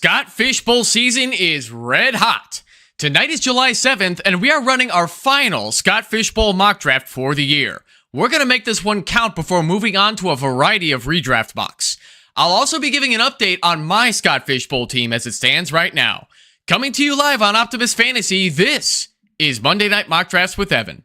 Scott Fishbowl season is red hot. Tonight is July 7th, and we are running our final Scott Fishbowl mock draft for the year. We're going to make this one count before moving on to a variety of redraft mocks. I'll also be giving an update on my Scott Fishbowl team as it stands right now. Coming to you live on Optimus Fantasy, this is Monday Night Mock Drafts with Evan.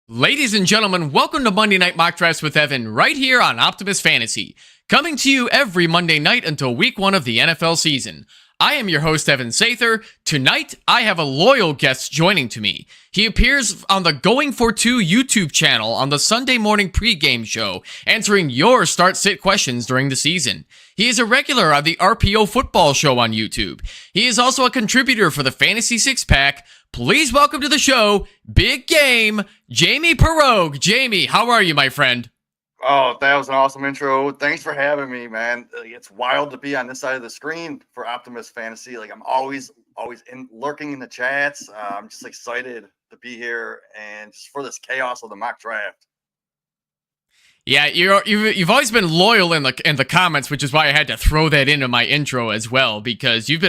Ladies and gentlemen, welcome to Monday Night Mock Drafts with Evan, right here on Optimus Fantasy. Coming to you every Monday night until week 1 of the NFL season. I am your host, Evan Sather. Tonight, I have a loyal guest joining to me. He appears on the Going for Two YouTube channel on the Sunday morning pregame show, answering your start-sit questions during the season. He is a regular on the ROP Football show on YouTube. He is also a contributor for the Fantasy Six Pack. Please welcome to the show, Big Game, Jamie Perog. Jamie, how are you, my friend? Oh, that was an awesome intro. Thanks for having me, man. It's wild to be on this side of the screen for Optimus Fantasy. I'm always lurking in the chats. I'm just excited to be here and just for this chaos of the mock draft. Yeah, you've always been loyal in the comments, which is why I had to throw that into my intro as well, because you've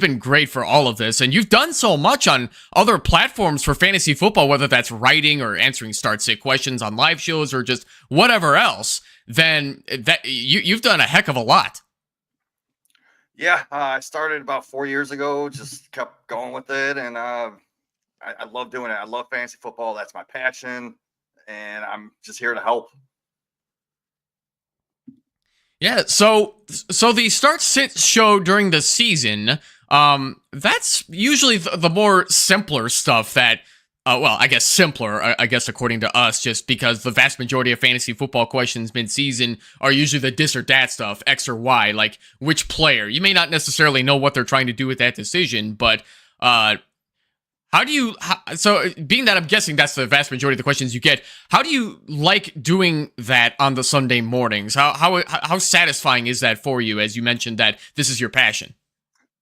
been great for all of this, and you've done so much on other platforms for fantasy football, whether that's writing or answering start-sit questions on live shows or just whatever else. Then you've done a heck of a lot. Yeah, I started about 4 years ago. Just kept going with it, and I love doing it. I love fantasy football. That's my passion, and I'm just here to help. Yeah, so the start-sit show during the season, that's usually the more simpler stuff that, I guess simpler, I guess according to us, just because the vast majority of fantasy football questions mid-season are usually the this or that stuff, X or Y, like which player. You may not necessarily know what they're trying to do with that decision, but so being that I'm guessing that's the vast majority of the questions you get, how do you like doing that on the Sunday mornings? How satisfying is that for you, as you mentioned that this is your passion?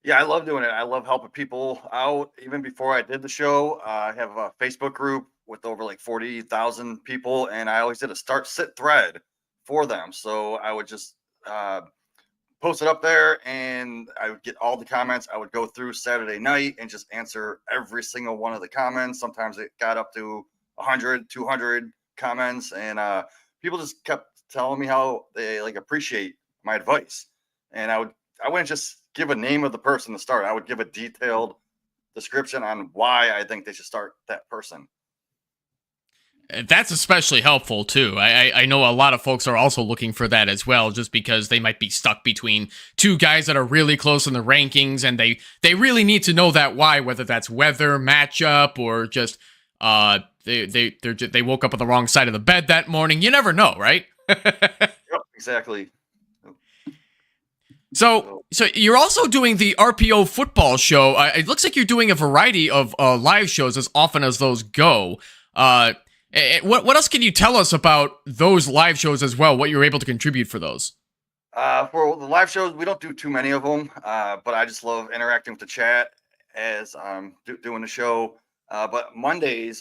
Yeah, I love doing it. I love helping people out. Even before I did the show, I have a Facebook group with over 40,000 people, and I always did a start-sit thread for them. So I would just post it up there, and I would get all the comments. I would go through Saturday night and just answer every single one of the comments. Sometimes it got up to 100, 200 comments, and people just kept telling me how they appreciate my advice. And I wouldn't just give a name of the person to start. I would give a detailed description on why I think they should start that person. That's especially helpful, too. I know a lot of folks are also looking for that as well, just because they might be stuck between two guys that are really close in the rankings, and they really need to know that why, whether that's weather, matchup, or just they woke up on the wrong side of the bed that morning. You never know, right? Yep, exactly. So you're also doing the RPO football show. It looks like you're doing a variety of live shows as often as those go. What else can you tell us about those live shows as well? What you're able to contribute for those? For the live shows, we don't do too many of them, but I just love interacting with the chat as I'm doing the show. But Mondays,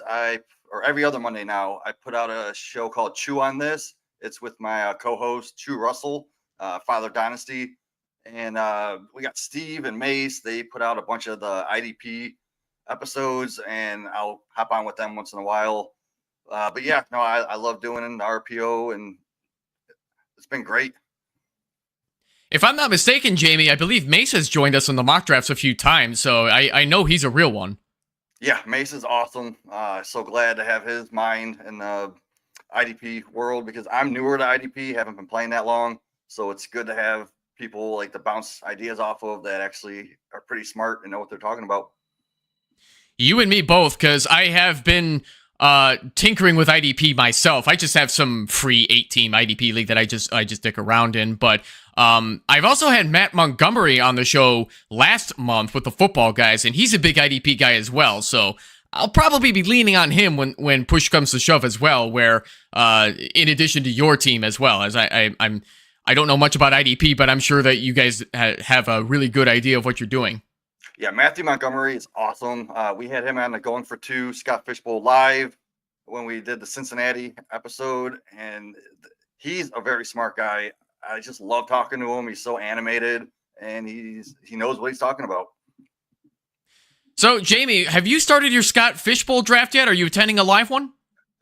or every other Monday now, I put out a show called Chew on This. It's with my co-host, Chew Russell, Father Dynasty. And we got Steve and Mace. They put out a bunch of the IDP episodes, and I'll hop on with them once in a while. But yeah, no, I love doing the RPO, and it's been great. If I'm not mistaken, Jamie, I believe Mace has joined us in the mock drafts a few times, so I know he's a real one. Yeah, Mace is awesome. So glad to have his mind in the IDP world, because I'm newer to IDP, haven't been playing that long. So it's good to have people to bounce ideas off of that actually are pretty smart and know what they're talking about. You and me both, because I have been tinkering with IDP myself. I just have some free 8-team IDP league that I just dick around in, but I've also had Matt Montgomery on the show last month with the football guys, and he's a big IDP guy as well, so I'll probably be leaning on him when push comes to shove as well, where in addition to your team as well, as I don't know much about IDP, but I'm sure that you guys have a really good idea of what you're doing. Yeah, Matthew Montgomery is awesome. We had him on the Going for Two Scott Fishbowl live when we did the Cincinnati episode, and he's a very smart guy. I just love talking to him. He's so animated, and he knows what he's talking about. So, Jamie, have you started your Scott Fishbowl draft yet? Are you attending a live one?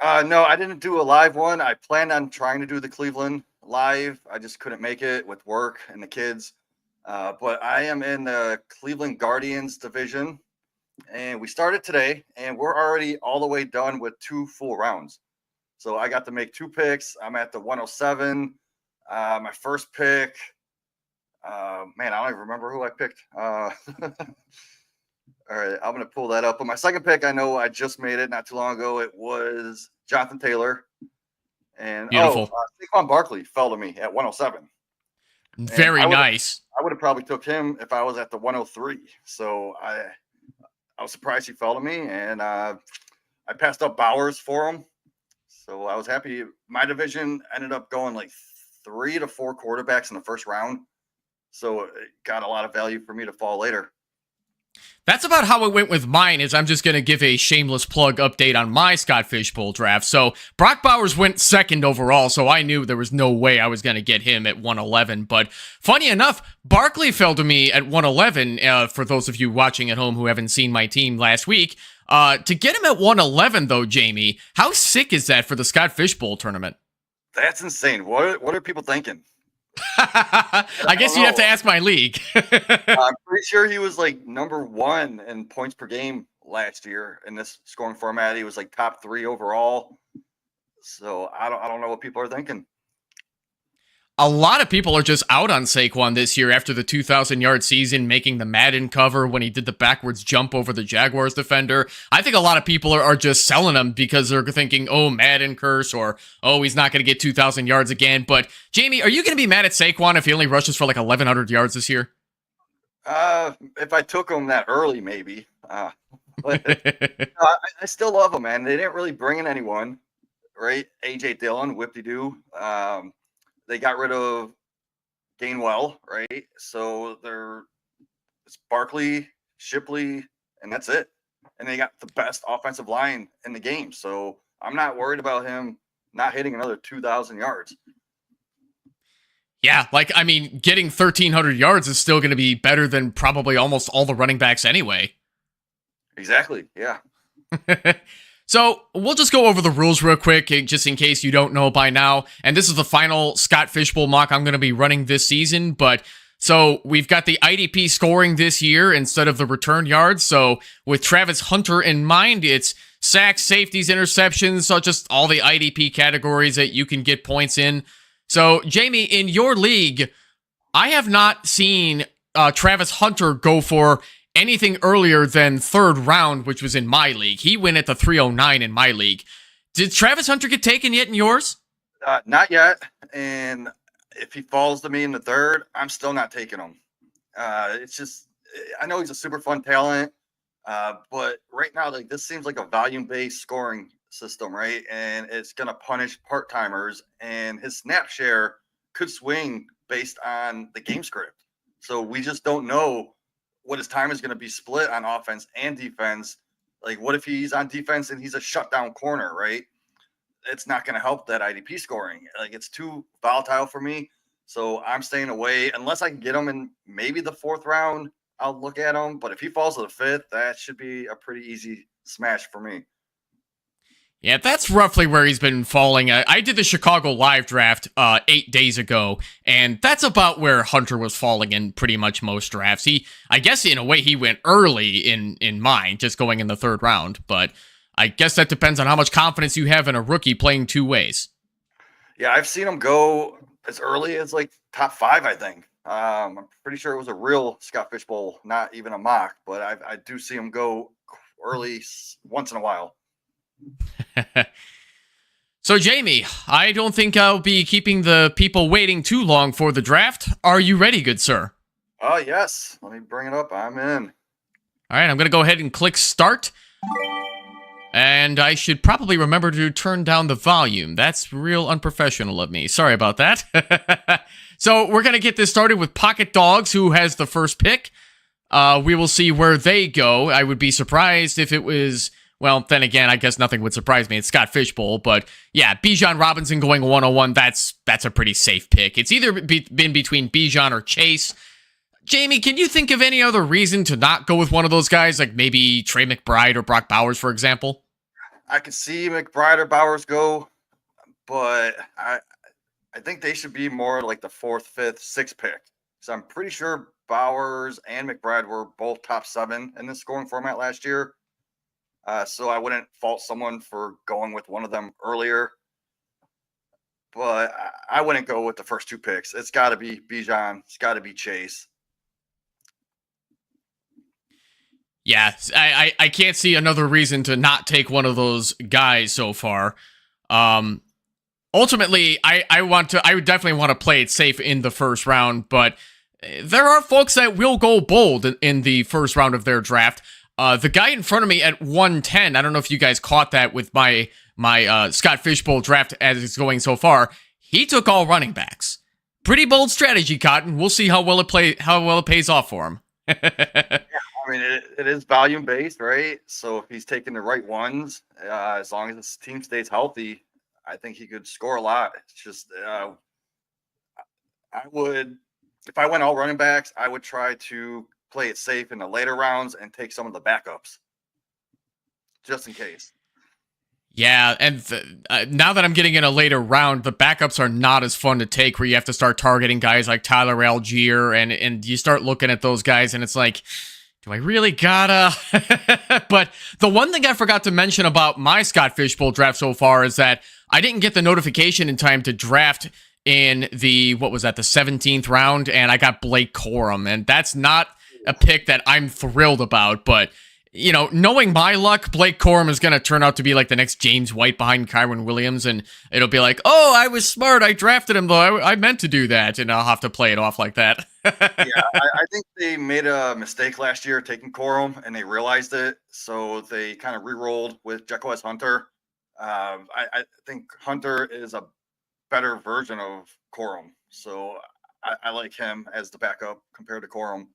No, I didn't do a live one. I planned on trying to do the Cleveland live. I just couldn't make it with work and the kids. But I am in the Cleveland Guardians division, and we started today, and we're already all the way done with 2 full rounds. So I got to make 2 picks. I'm at the 107. My first pick, man, I don't even remember who I picked. All right, I'm going to pull that up. But my second pick, I know I just made it not too long ago. It was Jonathan Taylor. And Beautiful. Saquon Barkley fell to me at 107. Very nice. I would have probably took him if I was at the 103. So I was surprised he fell to me. And I passed up Bowers for him. So I was happy. My division ended up going like 3 to 4 quarterbacks in the first round. So it got a lot of value for me to fall later. That's about how it went with mine. Is I'm just going to give a shameless plug update on my Scott Fishbowl draft. So Brock Bowers went second overall, so I knew there was no way I was going to get him at 111. But funny enough, Barkley fell to me at 111, for those of you watching at home who haven't seen my team last week. To get him at 111, though, Jamie, how sick is that for the Scott Fishbowl tournament? That's insane. What are people thinking? I guess you'd have to ask my league. I'm pretty sure he was like number 1 in points per game last year in this scoring format. He was like top 3 overall. So I don't know what people are thinking. A lot of people are just out on Saquon this year after the 2,000-yard season, making the Madden cover when he did the backwards jump over the Jaguars defender. I think a lot of people are just selling him because they're thinking, oh, Madden curse, or, oh, he's not going to get 2,000 yards again. But, Jamie, are you going to be mad at Saquon if he only rushes for like 1,100 yards this year? If I took him that early, maybe. But I still love him, man. They didn't really bring in anyone, right? A.J. Dillon, whip-de-doo. They got rid of Gainwell, right? So it's Barkley, Shipley, and that's it. And they got the best offensive line in the game. So I'm not worried about him not hitting another 2,000 yards. Yeah, getting 1,300 yards is still going to be better than probably almost all the running backs anyway. Exactly, yeah. So we'll just go over the rules real quick, just in case you don't know by now. And this is the final Scott Fishbowl mock I'm going to be running this season. But so we've got the IDP scoring this year instead of the return yards. So with Travis Hunter in mind, it's sacks, safeties, interceptions, so just all the IDP categories that you can get points in. So Jamie, in your league, I have not seen Travis Hunter go for anything earlier than 3rd round, which was in my league. He went at the 309 in my league. Did Travis Hunter get taken yet in yours? Not yet. And if he falls to me in the 3rd, I'm still not taking him. It's just, I know he's a super fun talent, but right now, like, this seems like a volume-based scoring system, right? And it's going to punish part-timers, and his snap share could swing based on the game script. So we just don't know what his time is going to be split on offense and defense. Like, what if he's on defense and he's a shutdown corner, right? It's not going to help that IDP scoring. Like, it's too volatile for me. So I'm staying away unless I can get him in maybe the 4th round. I'll look at him. But if he falls to the 5th, that should be a pretty easy smash for me. Yeah, that's roughly where he's been falling. I did the Chicago live draft 8 days ago, and that's about where Hunter was falling in pretty much most drafts. I guess in a way he went early in mine, just going in the 3rd round, but I guess that depends on how much confidence you have in a rookie playing 2 ways. Yeah, I've seen him go as early as like top 5, I think. I'm pretty sure it was a real Scott Fishbowl, not even a mock, but I do see him go early once in a while. So, Jamie, I don't think I'll be keeping the people waiting too long for the draft. Are you ready, good sir? Oh, yes. Let me bring it up. I'm in. All right, I'm going to go ahead and click start. And I should probably remember to turn down the volume. That's real unprofessional of me. Sorry about that. So we're going to get this started with Pocket Dogs, who has the first pick. We will see where they go. I would be surprised if it was Well, then again, I guess nothing would surprise me. It's Scott Fishbowl, but yeah, Bijan Robinson going 101, that's a pretty safe pick. It's either been between Bijan or Chase. Jamie, can you think of any other reason to not go with one of those guys, like maybe Trey McBride or Brock Bowers, for example? I could see McBride or Bowers go, but I think they should be more like the 4th, 5th, 6th pick. So I'm pretty sure Bowers and McBride were both top 7 in this scoring format last year. So I wouldn't fault someone for going with one of them earlier. But I wouldn't go with the first 2 picks. It's got to be Bijan. It's got to be Chase. Yeah, I can't see another reason to not take one of those guys so far. Ultimately, I would definitely want to play it safe in the first round, but there are folks that will go bold in the first round of their draft. The guy in front of me at 110, I don't know if you guys caught that with my Scott Fishbowl draft as it's going so far. He took all running backs. Pretty bold strategy, Cotton. We'll see how well it pays off for him. Yeah, I mean, it is volume based, right? So if he's taking the right ones, as long as his team stays healthy, I think he could score a lot. It's just I would, if I went all running backs, I would try to play it safe in the later rounds and take some of the backups just in case. Yeah, and now that I'm getting in a later round, the backups are not as fun to take, where you have to start targeting guys like Tyler Algier, and you start looking at those guys, and it's like, do I really gotta? But the one thing I forgot to mention about my Scott Fishbowl draft so far is that I didn't get the notification in time to draft in the 17th round, and I got Blake Corum, and that's not a pick that I'm thrilled about, but you know, knowing my luck, Blake Corum is going to turn out to be like the next James White behind Kyron Williams, and it'll be like, oh, I was smart, I drafted him, though I meant to do that, and I'll have to play it off like that. Yeah, I think they made a mistake last year taking Corum, and they realized it, so they kind of re-rolled with Jekyll as Hunter. I think Hunter is a better version of Corum, so I like him as the backup compared to Corum.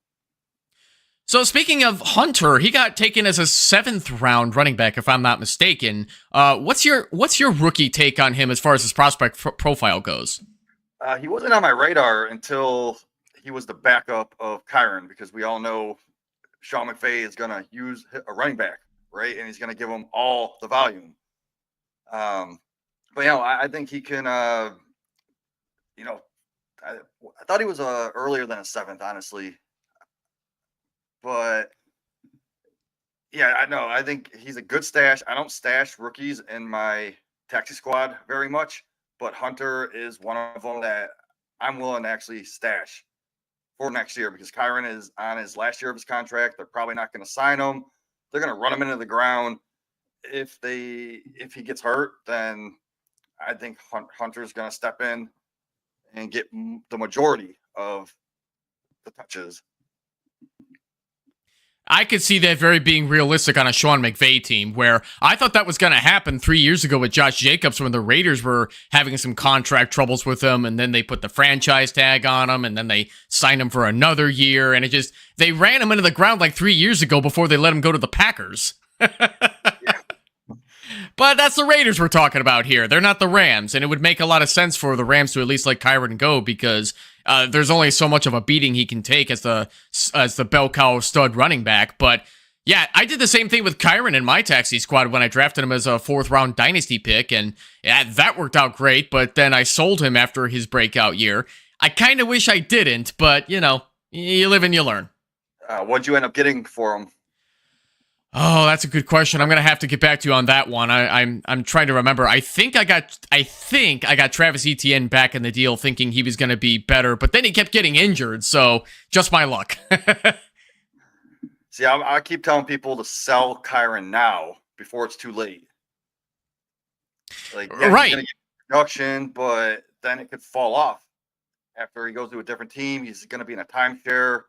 So speaking of Hunter, he got taken as a 7th round running back, if I'm not mistaken. What's your rookie take on him as far as his prospect profile goes? He wasn't on my radar until he was the backup of Kyron, because we all know Sean McVay is going to use a running back, right? And he's going to give him all the volume. But I think he can. I thought he was earlier than a 7th, honestly. But yeah, I know. I think he's a good stash. I don't stash rookies in my taxi squad very much, but Hunter is one of them that I'm willing to actually stash for next year, because Kyron is on his last year of his contract. They're probably not going to sign him. They're going to run him into the ground. If he gets hurt, then I think Hunter's going to step in and get the majority of the touches. I could see that very being realistic on a Sean McVay team, where I thought that was going to happen 3 years ago with Josh Jacobs when the Raiders were having some contract troubles with him, and then they put the franchise tag on him, and then they signed him for another year, and they ran him into the ground like 3 years ago before they let him go to the Packers. But that's the Raiders we're talking about here. They're not the Rams, and it would make a lot of sense for the Rams to at least let Kyron go, because there's only so much of a beating he can take as the bell cow stud running back. But yeah, I did the same thing with Kyron in my taxi squad when I drafted him as a 4th round dynasty pick, and yeah, that worked out great. But then I sold him after his breakout year. I kind of wish I didn't, but you know, you live and you learn. What'd you end up getting for him? Oh, that's a good question. I'm gonna have to get back to you on that one. I'm trying to remember. I think I got Travis Etienne back in the deal, thinking he was gonna be better, but then he kept getting injured. So just my luck. See, I keep telling people to sell Kyron now before it's too late. Like, yeah, right, he's gonna get production, but then it could fall off after he goes to a different team. He's gonna be in a timeshare.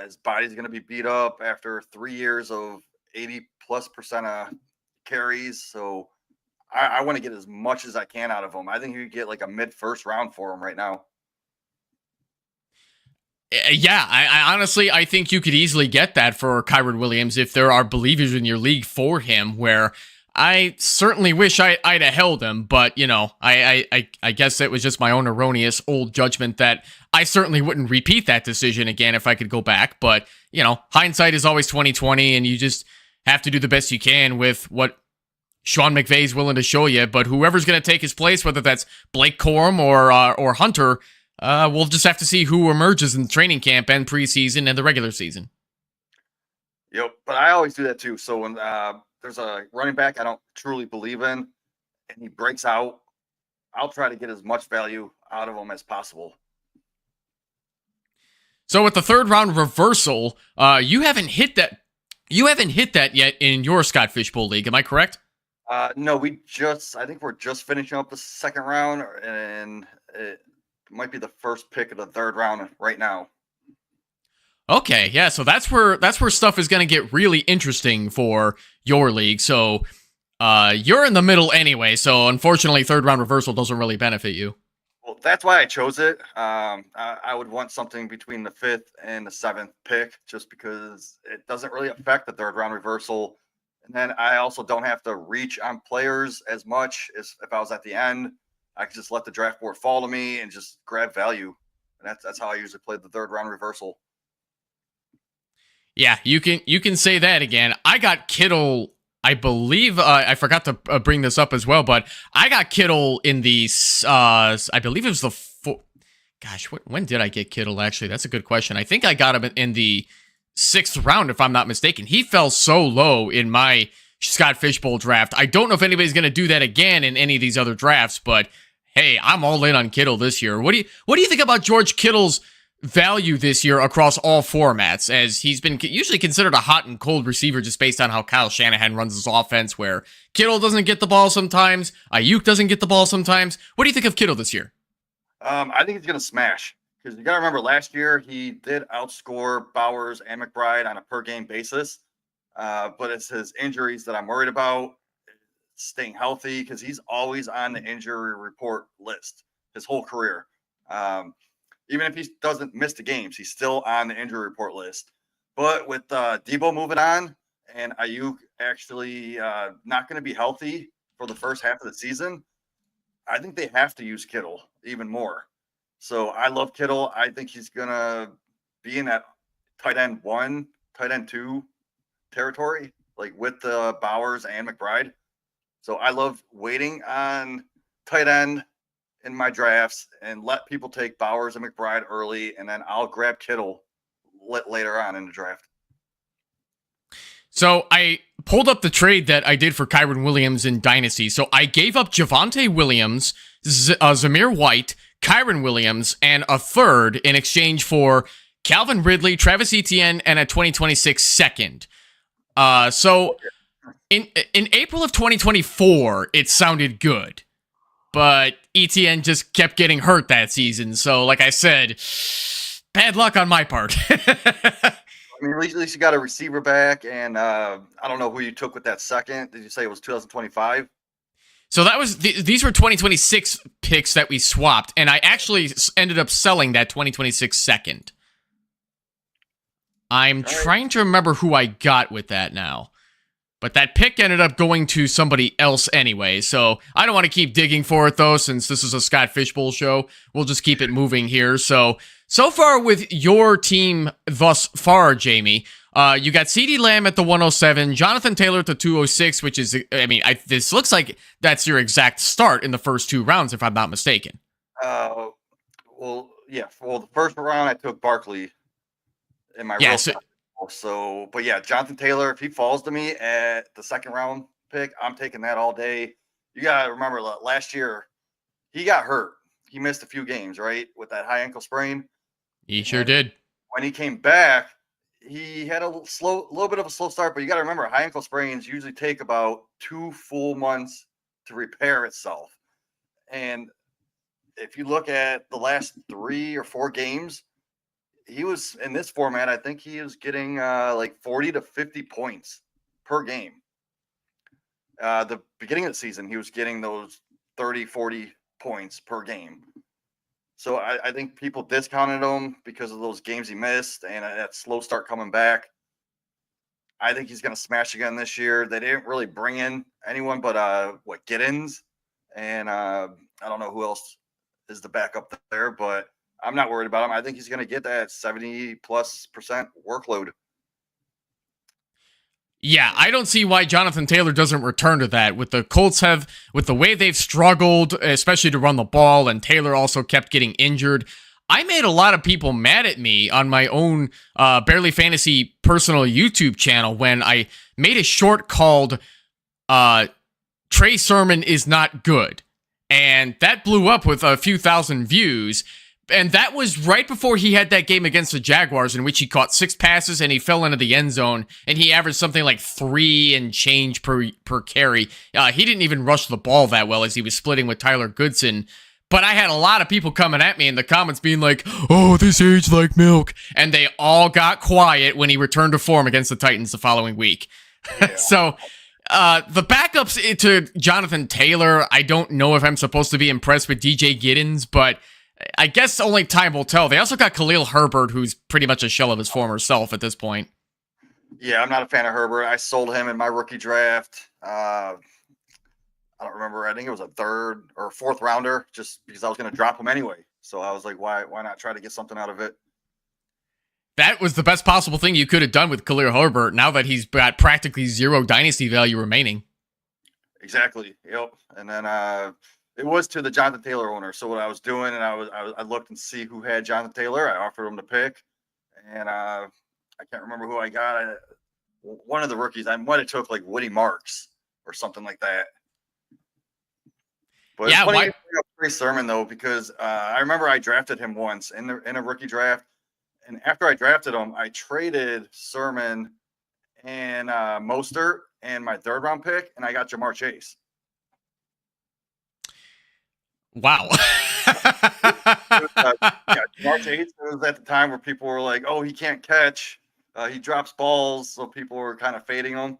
His body's gonna be beat up after 3 years of 80+% of carries. So I want to get as much as I can out of him. I think you could get like a mid-first round for him right now. Yeah, I honestly, I think you could easily get that for Kyron Williams if there are believers in your league for him, where I certainly wish I'd have held him, but, I guess it was just my own erroneous old judgment that I certainly wouldn't repeat that decision again if I could go back, but, hindsight is always 2020, and you just have to do the best you can with what Sean McVay's willing to show you, but whoever's going to take his place, whether that's Blake Corum or Hunter, we'll just have to see who emerges in training camp and preseason and the regular season. Yep, but I always do that too. So when there's a running back I don't truly believe in, and he breaks out, I'll try to get as much value out of him as possible. So with the third round reversal, you haven't hit that. You haven't hit that yet in your Scott Fishbowl league. Am I correct? No, I think we're just finishing up the second round, and it might be the first pick of the third round right now. Okay, yeah, so that's where stuff is going to get really interesting for your league. So you're in the middle anyway, so unfortunately third round reversal doesn't really benefit you. Well, that's why I chose it. I would want something between the 5th and the 7th pick, just because it doesn't really affect the third round reversal. And then I also don't have to reach on players as much as if I was at the end. I can just let the draft board fall to me and just grab value. And that's how I usually play the third round reversal. Yeah, you can say that again. I got Kittle. I believe I forgot to bring this up as well, but I got Kittle in the. I believe it was the. Gosh, when did I get Kittle? Actually, that's a good question. I think I got him in the 6th round, if I'm not mistaken. He fell so low in my Scott Fishbowl draft. I don't know if anybody's going to do that again in any of these other drafts, but hey, I'm all in on Kittle this year. What do you think about George Kittle's value this year across all formats, as he's been usually considered a hot and cold receiver just based on how Kyle Shanahan runs his offense, where Kittle doesn't get the ball sometimes, Ayuk doesn't get the ball sometimes. What do you think of Kittle this year? I think he's going to smash, because you got to remember last year he did outscore Bowers and McBride on a per game basis, but it's his injuries that I'm worried about. Staying healthy, because he's always on the injury report list his whole career. Even if he doesn't miss the games, he's still on the injury report list. But with Debo moving on and Ayuk actually not going to be healthy for the first half of the season, I think they have to use Kittle even more. So I love Kittle. I think he's going to be in that tight end 1, tight end 2 territory, like with the Bowers and McBride. So I love waiting on tight end in my drafts and let people take Bowers and McBride early, and then I'll grab Kittle later on in the draft. So I pulled up the trade that I did for Kyron Williams in Dynasty. So I gave up Javonte Williams, Zamir White, Kyron Williams, and a third in exchange for Calvin Ridley, Travis Etienne, and a 2026 second. So in April of 2024, it sounded good, but Etienne just kept getting hurt that season. So, like I said, bad luck on my part. I mean, at least you got a receiver back, and I don't know who you took with that second. Did you say it was 2025? So that was these were 2026 picks that we swapped, and I actually ended up selling that 2026 second. I'm trying to remember who I got with that now. But that pick ended up going to somebody else anyway, so I don't want to keep digging for it, though, since this is a Scott Fishbowl show. We'll just keep it moving here. So far with your team thus far, Jamie, you got CeeDee Lamb at the 107, Jonathan Taylor at the 206, which is, this looks like that's your exact start in the first 2 rounds, if I'm not mistaken. Well, yeah. Well, the first round I took Barkley in my real time. So, but yeah, Jonathan Taylor, if he falls to me at the second round pick, I'm taking that all day. You got to remember last year, he got hurt. He missed a few games, right? With that high ankle sprain. He sure did. When he came back, he had a little bit of a slow start, but you got to remember, high ankle sprains usually take about 2 full months to repair itself. And if you look at the last 3 or 4 games, he was in this format. I think he was getting like 40 to 50 points per game. The beginning of the season, he was getting those 30, 40 points per game. So I think people discounted him because of those games he missed and that slow start coming back. I think he's going to smash again this year. They didn't really bring in anyone but Giddens, and I don't know who else is the backup there, but I'm not worried about him. I think he's going to get that 70+% workload. Yeah, I don't see why Jonathan Taylor doesn't return to that. With the Colts with the way they've struggled, especially to run the ball, and Taylor also kept getting injured. I made a lot of people mad at me on my own Barely Fantasy personal YouTube channel when I made a short called Trey Sermon is not good. And that blew up with a few thousand views. And that was right before he had that game against the Jaguars in which he caught 6 passes and he fell into the end zone and he averaged something like 3 and change per carry. He didn't even rush the ball that well as he was splitting with Tyler Goodson. But I had a lot of people coming at me in the comments being like, oh, this aged like milk. And they all got quiet when he returned to form against the Titans the following week. Yeah. So the backups to Jonathan Taylor, I don't know if I'm supposed to be impressed with DJ Giddens, but I guess only time will tell. They also got Khalil Herbert, who's pretty much a shell of his former self at this point. Yeah, I'm not a fan of Herbert. I sold him in my rookie draft. I don't remember. I think it was a 3rd or 4th rounder just because I was going to drop him anyway. So I was like, why not try to get something out of it? That was the best possible thing you could have done with Khalil Herbert now that he's got practically 0 dynasty value remaining. Exactly. Yep. And then it was to the Jonathan Taylor owner. So what I was doing, and I looked and see who had Jonathan Taylor. I offered him to pick, and I can't remember who I got. One of the rookies. I might have took like Woody Marks or something like that. But yeah, it's funny Trey Sermon though, because I remember I drafted him once in a rookie draft, and after I drafted him, I traded Sermon and Mostert and my 3rd round pick, and I got Jamar Chase. Wow. Jamar Chase was at the time where people were like, "Oh, he can't catch. He drops balls," so people were kind of fading him.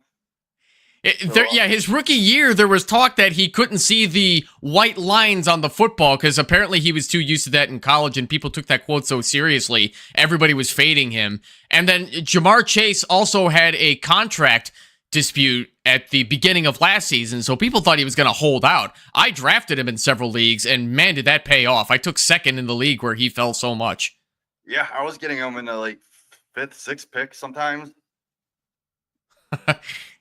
His rookie year, there was talk that he couldn't see the white lines on the football because apparently he was too used to that in college, and people took that quote so seriously. Everybody was fading him. And then Jamar Chase also had a contract dispute at the beginning of last season, so people thought he was going to hold out. I drafted him in several leagues, and man, did that pay off. I took 2nd in the league where he fell so much. Yeah, I was getting him in the like 5th, 6th pick sometimes.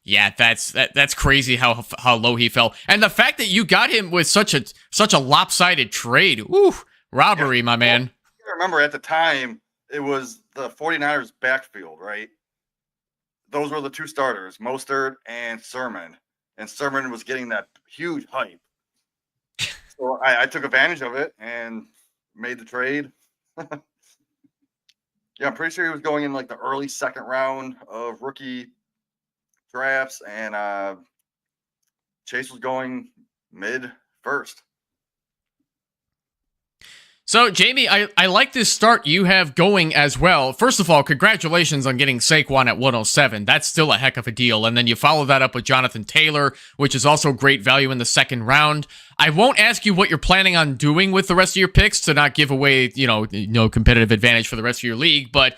Yeah, that's crazy how low he fell, and the fact that you got him with such a lopsided trade. Ooh, robbery, yeah. My man. I remember at the time it was the 49ers backfield, right? Those were the 2 starters, Mostert and Sermon, and Sermon was getting that huge hype. So I took advantage of it and made the trade. Yeah, I'm pretty sure he was going in like the early 2nd round of rookie drafts, and Chase was going mid 1st. So, Jamie, I like this start you have going as well. First of all, congratulations on getting Saquon at 107. That's still a heck of a deal. And then you follow that up with Jonathan Taylor, which is also great value in the 2nd round. I won't ask you what you're planning on doing with the rest of your picks to not give away, no competitive advantage for the rest of your league, but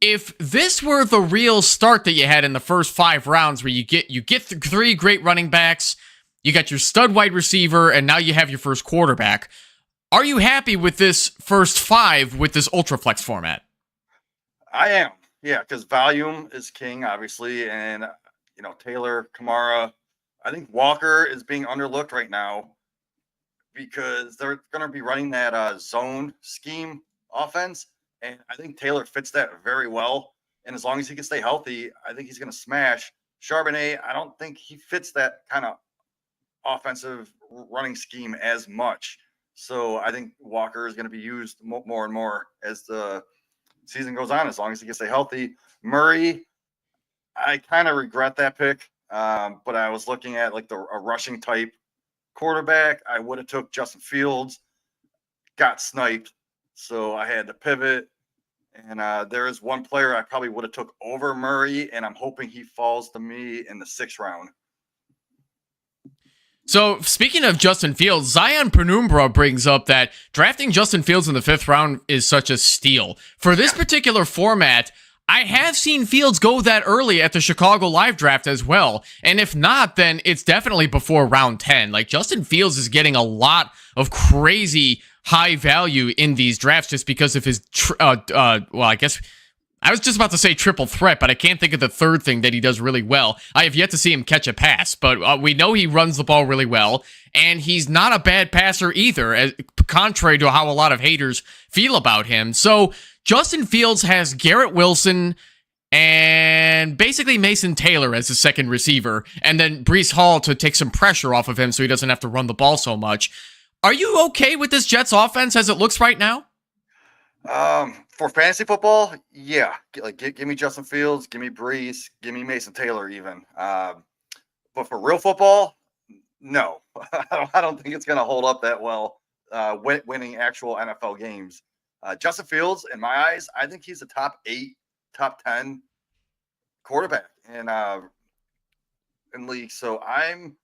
if this were the real start that you had in the first 5 rounds where you get 3 great running backs, you got your stud wide receiver, and now you have your first quarterback, are you happy with this first 5 with this Ultraflex format? I am. Yeah, because volume is king, obviously, and Taylor, Kamara. I think Walker is being underlooked right now because they're going to be running that zone scheme offense. And I think Taylor fits that very well. And as long as he can stay healthy, I think he's going to smash. Charbonnet, I don't think he fits that kind of offensive running scheme as much. So I think Walker is going to be used more and more as the season goes on, as long as he can stay healthy. Murray, I kind of regret that pick, but I was looking at like a rushing type quarterback. I would have took Justin Fields, got sniped. So I had to pivot. And there is one player I probably would have took over Murray, and I'm hoping he falls to me in the 6th round. So, speaking of Justin Fields, Zion Penumbra brings up that drafting Justin Fields in the 5th round is such a steal. For this particular format, I have seen Fields go that early at the Chicago Live draft as well. And if not, then it's definitely before round 10. Like, Justin Fields is getting a lot of crazy high value in these drafts just because of his, I guess I was just about to say triple threat, but I can't think of the third thing that he does really well. I have yet to see him catch a pass, but we know he runs the ball really well, and he's not a bad passer either, contrary to how a lot of haters feel about him. So Justin Fields has Garrett Wilson and basically Mason Taylor as his second receiver, and then Breece Hall to take some pressure off of him so he doesn't have to run the ball so much. Are you okay with this Jets offense as it looks right now? For fantasy football, yeah. Give me Justin Fields, give me Breece, give me Mason Taylor even. But for real football, no. I don't think it's going to hold up that well winning actual NFL games. Justin Fields, in my eyes, I think he's a top 8, top 10 quarterback in league. So I'm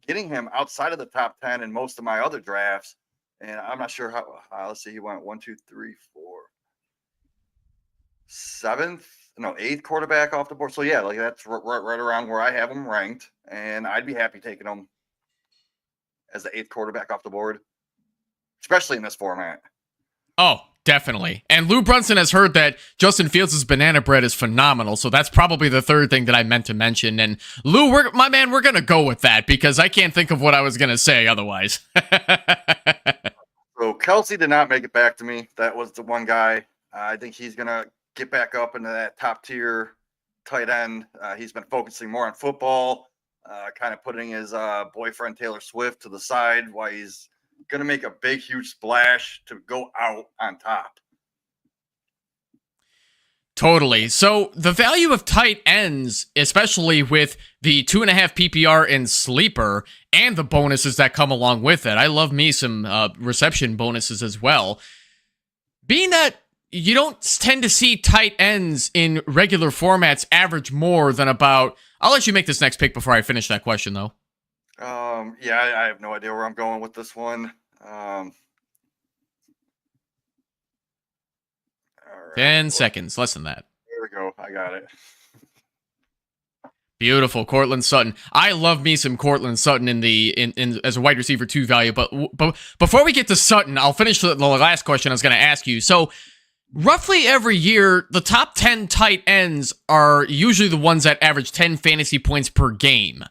getting him outside of the top 10 in most of my other drafts. And I'm not sure how. Let's see. He went 1, 2, 3, 4, 8th quarterback off the board. So yeah, like that's right around where I have him ranked, and I'd be happy taking him as the 8th quarterback off the board, especially in this format. Oh, definitely. And Lou Brunson has heard that Justin Fields' banana bread is phenomenal, so that's probably the third thing that I meant to mention. And Lou, we're going to go with that because I can't think of what I was going to say otherwise. So Kelsey did not make it back to me. That was the one guy. I think he's going to get back up into that top tier tight end. He's been focusing more on football, kind of putting his boyfriend Taylor Swift to the side while he's going to make a big, huge splash to go out on top. Totally. So the value of tight ends, especially with the 2.5 PPR in sleeper and the bonuses that come along with it. I love me some reception bonuses as well. Being that you don't tend to see tight ends in regular formats average more than about... I'll let you make this next pick before I finish that question, though. Yeah, I have no idea where I'm going with this one. All right. 10 seconds, less than that. There we go. I got it. Beautiful, Courtland Sutton. I love me some Courtland Sutton in as a wide receiver 2 value. But before we get to Sutton, I'll finish the last question I was going to ask you. So, roughly every year, the top 10 tight ends are usually the ones that average 10 fantasy points per game.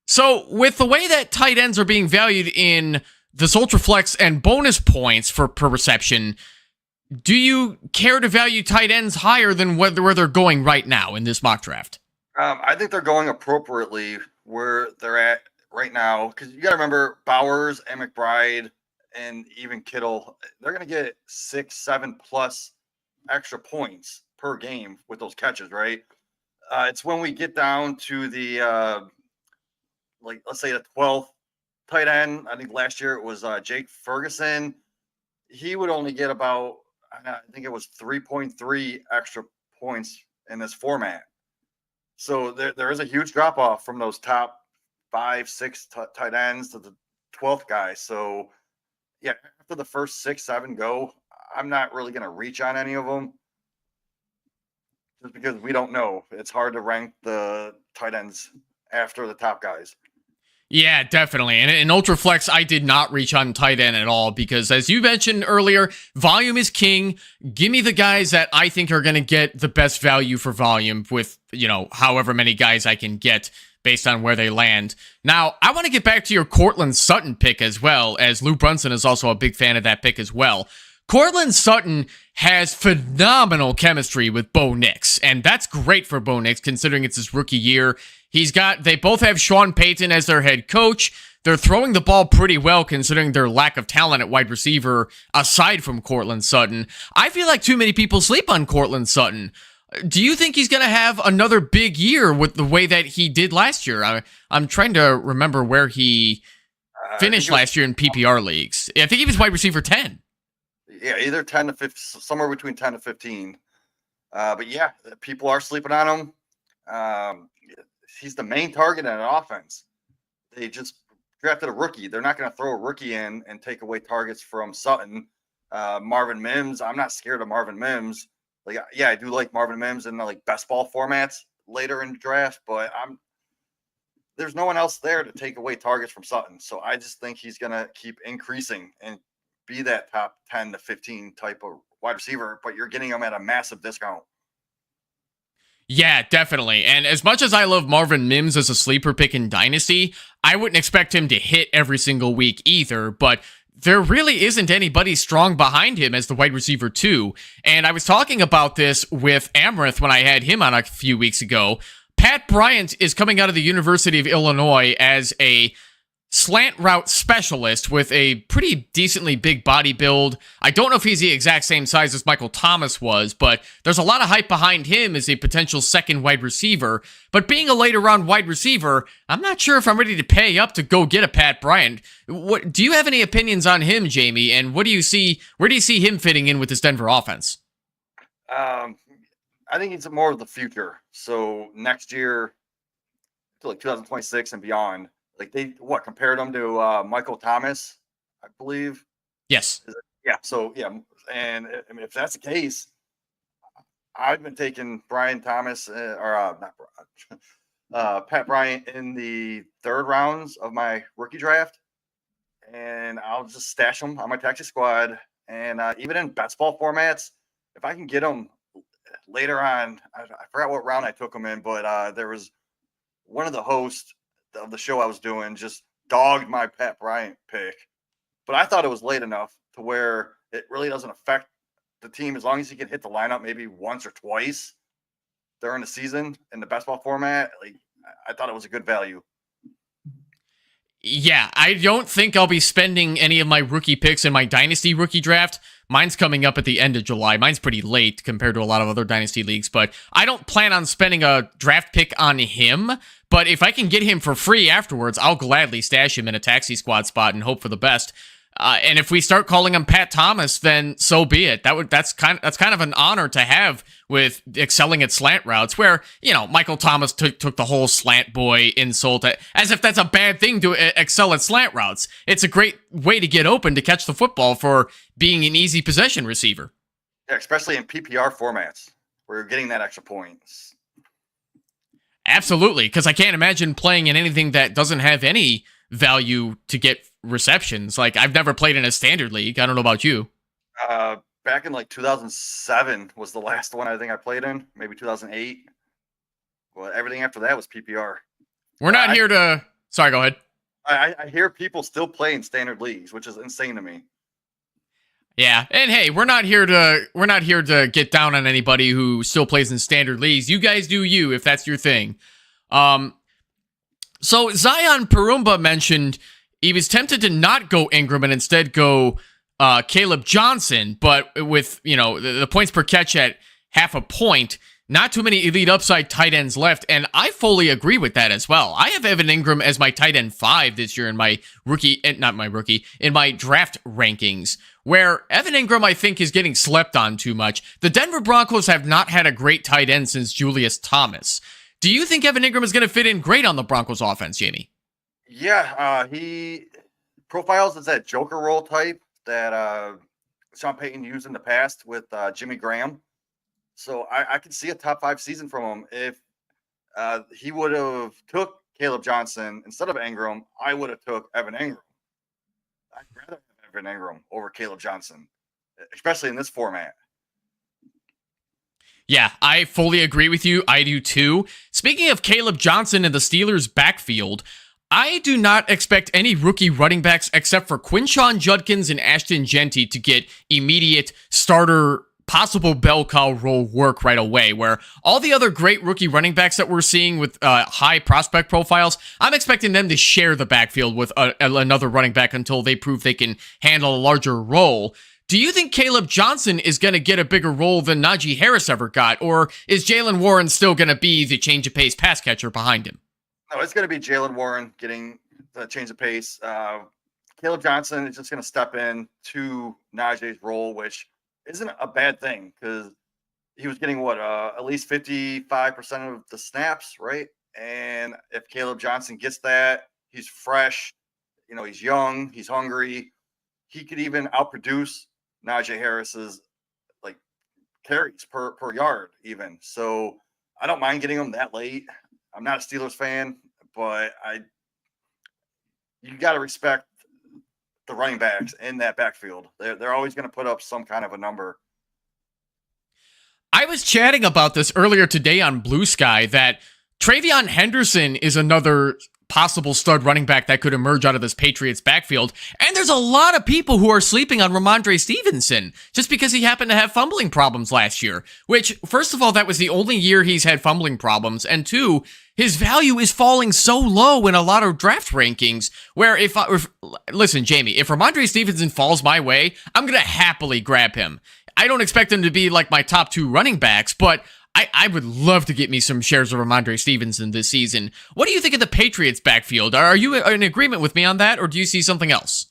So, with the way that tight ends are being valued in this Ultraflex and bonus points per reception, do you care to value tight ends higher than where they're going right now in this mock draft? I think they're going appropriately where they're at right now, because you got to remember Bowers and McBride and even Kittle, they're going to get 6, 7 plus extra points per game with those catches, right? It's when we get down to the, let's say the 12th tight end. I think last year it was Jake Ferguson. He would only get about, I think it was 3.3 extra points in this format. So there is a huge drop off from those top 5, 6 tight ends to the 12th guy. So yeah, after the first 6, 7 go, I'm not really going to reach on any of them just because we don't know. It's hard to rank the tight ends after the top guys. Yeah, definitely. And in Ultraflex, I did not reach on tight end at all because, as you mentioned earlier, volume is king. Give me the guys that I think are going to get the best value for volume with, however many guys I can get based on where they land. Now, I want to get back to your Courtland Sutton pick as well, as Lou Brunson is also a big fan of that pick as well. Courtland Sutton has phenomenal chemistry with Bo Nix, and that's great for Bo Nix considering it's his rookie year. They both have Sean Payton as their head coach. They're throwing the ball pretty well considering their lack of talent at wide receiver aside from Courtland Sutton. I feel like too many people sleep on Courtland Sutton. Do you think he's going to have another big year with the way that he did last year? I'm trying to remember where he finished last year in PPR leagues. I think he was wide receiver 10. Yeah, either 10 to 15, somewhere between 10 to 15. But yeah, people are sleeping on him. He's the main target in an offense. They just drafted a rookie. They're not going to throw a rookie in and take away targets from Sutton. Marvin Mims, I'm not scared of Marvin Mims. Like, yeah, I do like Marvin Mims in the like best ball formats later in the draft, but there's no one else there to take away targets from Sutton. So I just think he's going to keep increasing and be that top 10 to 15 type of wide receiver, but you're getting him at a massive discount. Yeah, definitely. And as much as I love Marvin Mims as a sleeper pick in Dynasty, I wouldn't expect him to hit every single week either, but there really isn't anybody strong behind him as the wide receiver too. And I was talking about this with Amrith when I had him on a few weeks ago. Pat Bryant is coming out of the University of Illinois as a slant route specialist with a pretty decently big body build. I don't know if he's the exact same size as Michael Thomas was, but there's a lot of hype behind him as a potential second wide receiver. But being a later round wide receiver, I'm not sure if I'm ready to pay up to go get a Pat Bryant. What do you have any opinions on him, Jamie? And what do you see? Where do you see him fitting in with this Denver offense? I think it's more of the future. So next year, to like 2026 and beyond, like they compared him to Michael Thomas, I believe. Yes. Yeah. So yeah, and I mean, if that's the case, I've been taking Brian Thomas not Brian, Pat Bryant in the third rounds of my rookie draft, and I'll just stash him on my taxi squad. And even in best ball formats, if I can get him later on, I forgot what round I took him in, but there was one of the hosts of the show I was doing just dogged my Pat Bryant pick, but I thought it was late enough to where it really doesn't affect the team as long as he can hit the lineup maybe once or twice during the season in the best ball format. Like, I thought it was a good value. Yeah, I don't think I'll be spending any of my rookie picks in my Dynasty rookie draft. Mine's coming up at the end of July. Mine's pretty late compared to a lot of other Dynasty leagues, but I don't plan on spending a draft pick on him. But if I can get him for free afterwards, I'll gladly stash him in a taxi squad spot and hope for the best. And if we start calling him Pat Thomas, then so be it. That's kind of an honor to have with excelling at slant routes, where, you know, Michael Thomas took the whole slant boy insult as if that's a bad thing to excel at slant routes. It's a great way to get open to catch the football for being an easy possession receiver. Yeah, especially in PPR formats where you're getting that extra points. Absolutely, because I can't imagine playing in anything that doesn't have any value to get receptions. Like, I've never played in a standard league. I don't know about you. Back in like 2007 was the last one I think I played in, maybe 2008. Well, everything after that was PPR. We're not here to... Sorry, go ahead. I hear people still play in standard leagues, which is insane to me. Yeah, and hey, we're not here to get down on anybody who still plays in standard leagues. You guys do you, if that's your thing. So Zion Perumba mentioned he was tempted to not go Ingram and instead go Caleb Johnson, but with, you know, the points per catch at half a point, not too many elite upside tight ends left, and I fully agree with that as well. I have Evan Ingram as my tight end 5 this year in my in my draft rankings, where Evan Ingram, I think, is getting slept on too much. The Denver Broncos have not had a great tight end since Julius Thomas. Do you think Evan Ingram is going to fit in great on the Broncos offense, Jamie? Yeah, he profiles as that Joker role type that Sean Payton used in the past with Jimmy Graham. So I could see a top 5 season from him. If he would have took Caleb Johnson instead of Ingram, I would have took Evan Ingram. I'd rather have Evan Ingram over Caleb Johnson, especially in this format. Yeah, I fully agree with you. I do too. Speaking of Caleb Johnson in the Steelers' backfield, I do not expect any rookie running backs except for Quinshon Judkins and Ashton Genty to get immediate starter, possible bell cow role work right away, where all the other great rookie running backs that we're seeing with high prospect profiles, I'm expecting them to share the backfield with another running back until they prove they can handle a larger role. Do you think Caleb Johnson is going to get a bigger role than Najee Harris ever got, or is Jaylen Warren still going to be the change of pace pass catcher behind him? No, it's going to be Jaylen Warren getting the change of pace. Caleb Johnson is just going to step in to Najee's role, which isn't a bad thing because he was getting at least 55% of the snaps, right? And if Caleb Johnson gets that, he's fresh. he's young, he's hungry. He could even outproduce Najee Harris's like carries per yard even. So I don't mind getting him that late. I'm not a Steelers fan, but you got to respect the running backs in that backfield. They're always going to put up some kind of a number. I was chatting about this earlier today on Blue Sky that Travion Henderson is another possible stud running back that could emerge out of this Patriots backfield. And there's a lot of people who are sleeping on Ramondre Stevenson just because he happened to have fumbling problems last year, which, first of all, that was the only year he's had fumbling problems. And two, his value is falling so low in a lot of draft rankings where listen, Jamie, if Ramondre Stevenson falls my way, I'm going to happily grab him. I don't expect him to be like my top 2 running backs, but I would love to get me some shares of Ramondre Stevenson this season. What do you think of the Patriots backfield? Are you in agreement with me on that, or do you see something else?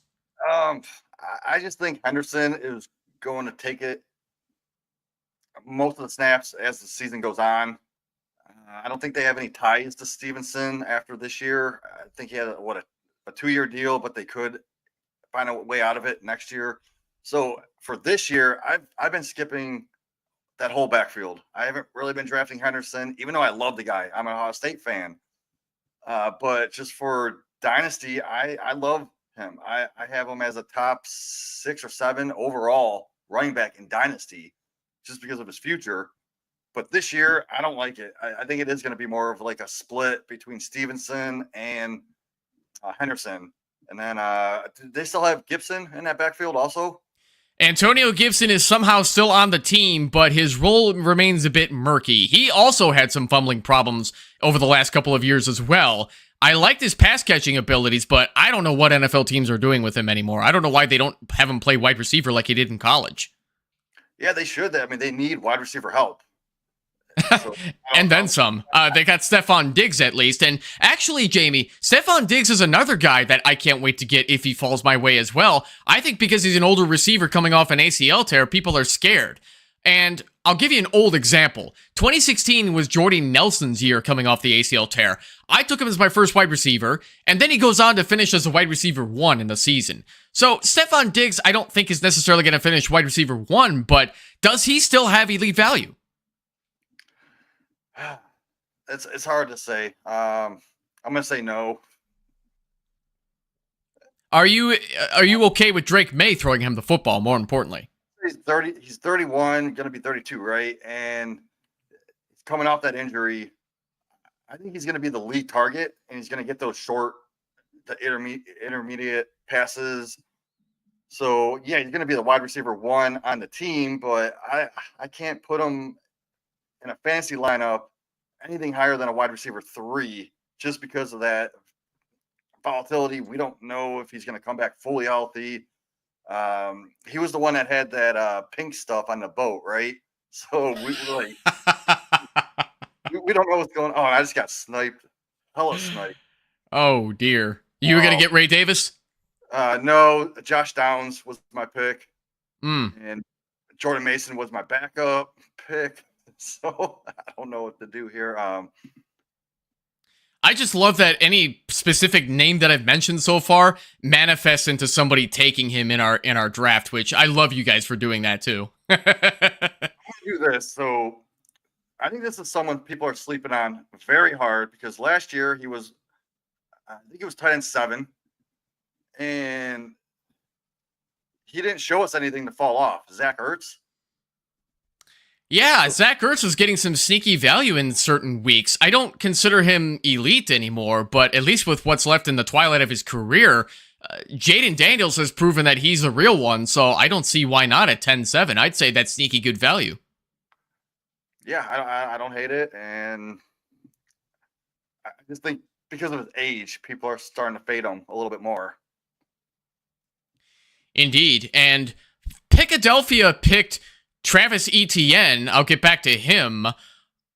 I just think Henderson is going to take it most of the snaps as the season goes on. I don't think they have any ties to Stevenson after this year. I think he had a 2-year deal, but they could find a way out of it next year. So for this year, I've been skipping that whole backfield. I haven't really been drafting Henderson, even though I love the guy. I'm an Ohio State fan. But just for Dynasty, I love him. I have him as a top 6 or 7 overall running back in Dynasty just because of his future. But this year, I don't like it. I think it is going to be more of like a split between Stevenson and Henderson. And then they still have Gibson in that backfield also. Antonio Gibson is somehow still on the team, but his role remains a bit murky. He also had some fumbling problems over the last couple of years as well. I liked his pass-catching abilities, but I don't know what NFL teams are doing with him anymore. I don't know why they don't have him play wide receiver like he did in college. Yeah, they should. I mean, they need wide receiver help. So, and then some. They got Stephon Diggs at least. And actually, Jamie, Stephon Diggs is another guy that I can't wait to get if he falls my way as well. I think because he's an older receiver coming off an ACL tear, people are scared. And I'll give you an old example. 2016 was Jordy Nelson's year coming off the ACL tear. I took him as my first wide receiver, and then he goes on to finish as a wide receiver 1 in the season. So Stephon Diggs, I don't think is necessarily going to finish wide receiver 1, but does he still have elite value? It's hard to say. I'm gonna say no. Are you okay with Drake May throwing him the football? More importantly, he's 30. He's 31, gonna be 32, right? And coming off that injury, I think he's gonna be the lead target, and he's gonna get those short, the intermediate passes. So yeah, he's gonna be the wide receiver 1 on the team, but I can't put him in a fantasy lineup anything higher than a wide receiver 3 just because of that volatility. We don't know if he's going to come back fully healthy. He was the one that had that pink stuff on the boat, right? So we don't know what's going on. I just got sniped. Hella sniped. Oh, dear. You were going to get Ray Davis? No, Josh Downs was my pick. Mm. And Jordan Mason was my backup pick. So I don't know what to do here. I just love that any specific name that I've mentioned so far manifests into somebody taking him in our draft, which I love you guys for doing that too. I'm gonna do this. So I think this is someone people are sleeping on very hard because last year he was, I think it was tight end 7, and he didn't show us anything to fall off. Zach Ertz. Yeah, Zach Ertz was getting some sneaky value in certain weeks. I don't consider him elite anymore, but at least with what's left in the twilight of his career, Jaden Daniels has proven that he's the real one, so I don't see why not at 10-7. I'd say that's sneaky good value. Yeah, I don't hate it, and I just think because of his age, people are starting to fade him a little bit more. Indeed, and Philadelphia picked Travis Etienne. I'll get back to him.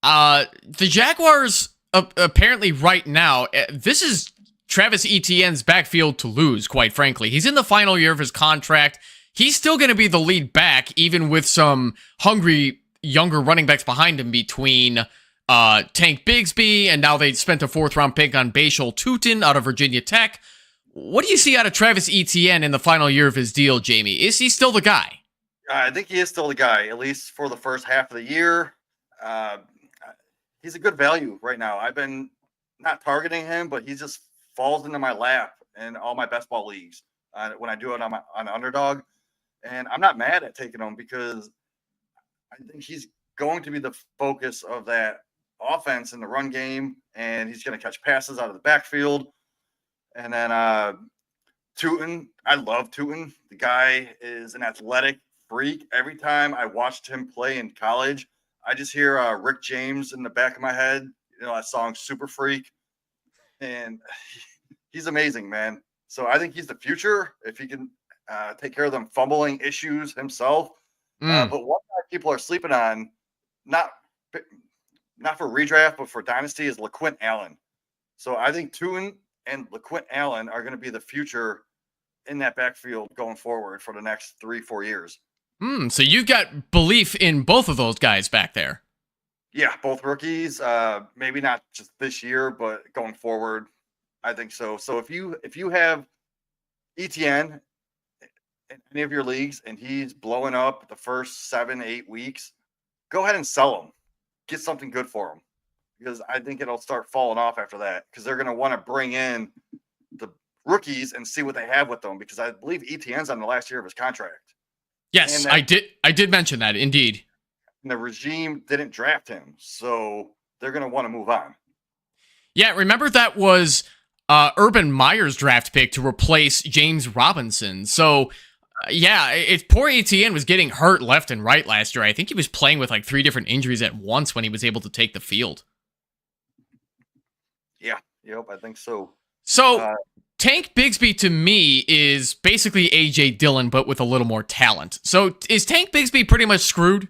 The Jaguars, apparently right now, this is Travis Etienne's backfield to lose, quite frankly. He's in the final year of his contract. He's still going to be the lead back, even with some hungry younger running backs behind him between Tank Bigsby, and now they spent a 4th-round pick on Bashal Tutin out of Virginia Tech. What do you see out of Travis Etienne in the final year of his deal, Jamie? Is he still the guy? I think he is still the guy, at least for the first half of the year. Uh, he's a good value right now. I've been not targeting him, but he just falls into my lap in all my best ball leagues when I do it on underdog. And I'm not mad at taking him because I think he's going to be the focus of that offense in the run game, and he's going to catch passes out of the backfield. And then Tootin, I love Tootin. The guy is an athletic freak. Every time I watched him play in college, I just hear Rick James in the back of my head. You know, that song Super Freak. And he's amazing, man. So I think he's the future if he can take care of them fumbling issues himself. But one guy people are sleeping on, not for redraft, but for dynasty, is LaQuint Allen. So I think Tootin and LaQuint Allen are going to be the future in that backfield going forward for the next 3-4 years. So you've got belief in both of those guys back there. Yeah, both rookies. Maybe not just this year, but going forward, I think so. So if you have Etienne in any of your leagues and he's blowing up the first 7-8 weeks, go ahead and sell him. Get something good for him, because I think it'll start falling off after that, because they're going to want to bring in the rookies and see what they have with them, because I believe Etienne's on the last year of his contract. Yes, I did mention that, indeed. And the regime didn't draft him, so they're going to want to move on. Yeah, remember that was Urban Meyer's draft pick to replace James Robinson. So, poor Etienne was getting hurt left and right last year. I think he was playing with like 3 different injuries at once when he was able to take the field. Yeah, yep, I think so. So, Tank Bigsby to me is basically A.J. Dillon, but with a little more talent. So, is Tank Bigsby pretty much screwed?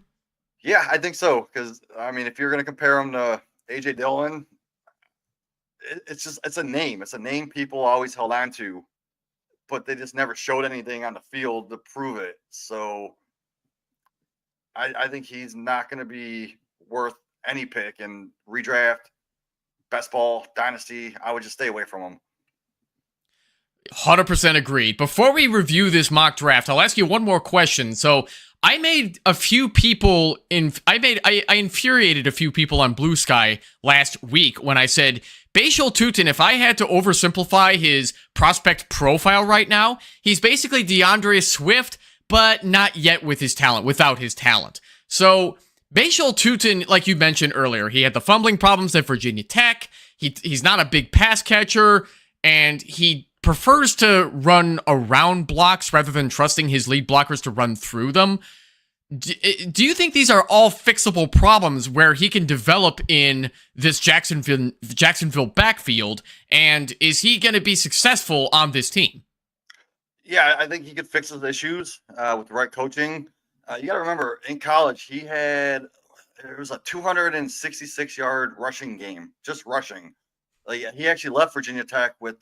Yeah, I think so, because, I mean, if you're going to compare him to A.J. Dillon, it's a name. It's a name people always held on to, but they just never showed anything on the field to prove it. So I think he's not going to be worth any pick in redraft, best ball, dynasty. I would just stay away from him. 100% agreed. Before we review this mock draft, I'll ask you one more question. So I made a few people I infuriated a few people on Blue Sky last week when I said Bashal Tutin, if I had to oversimplify his prospect profile right now, he's basically DeAndre Swift, but not yet without his talent. So Bashal Tutin, like you mentioned earlier, he had the fumbling problems at Virginia Tech. He's not a big pass catcher, and he prefers to run around blocks rather than trusting his lead blockers to run through them. Do you think these are all fixable problems where he can develop in this Jacksonville backfield? And is he going to be successful on this team? Yeah, I think he could fix those issues with the right coaching. You got to remember, in college, there was a 266-yard rushing game, just rushing. Like, he actually left Virginia Tech with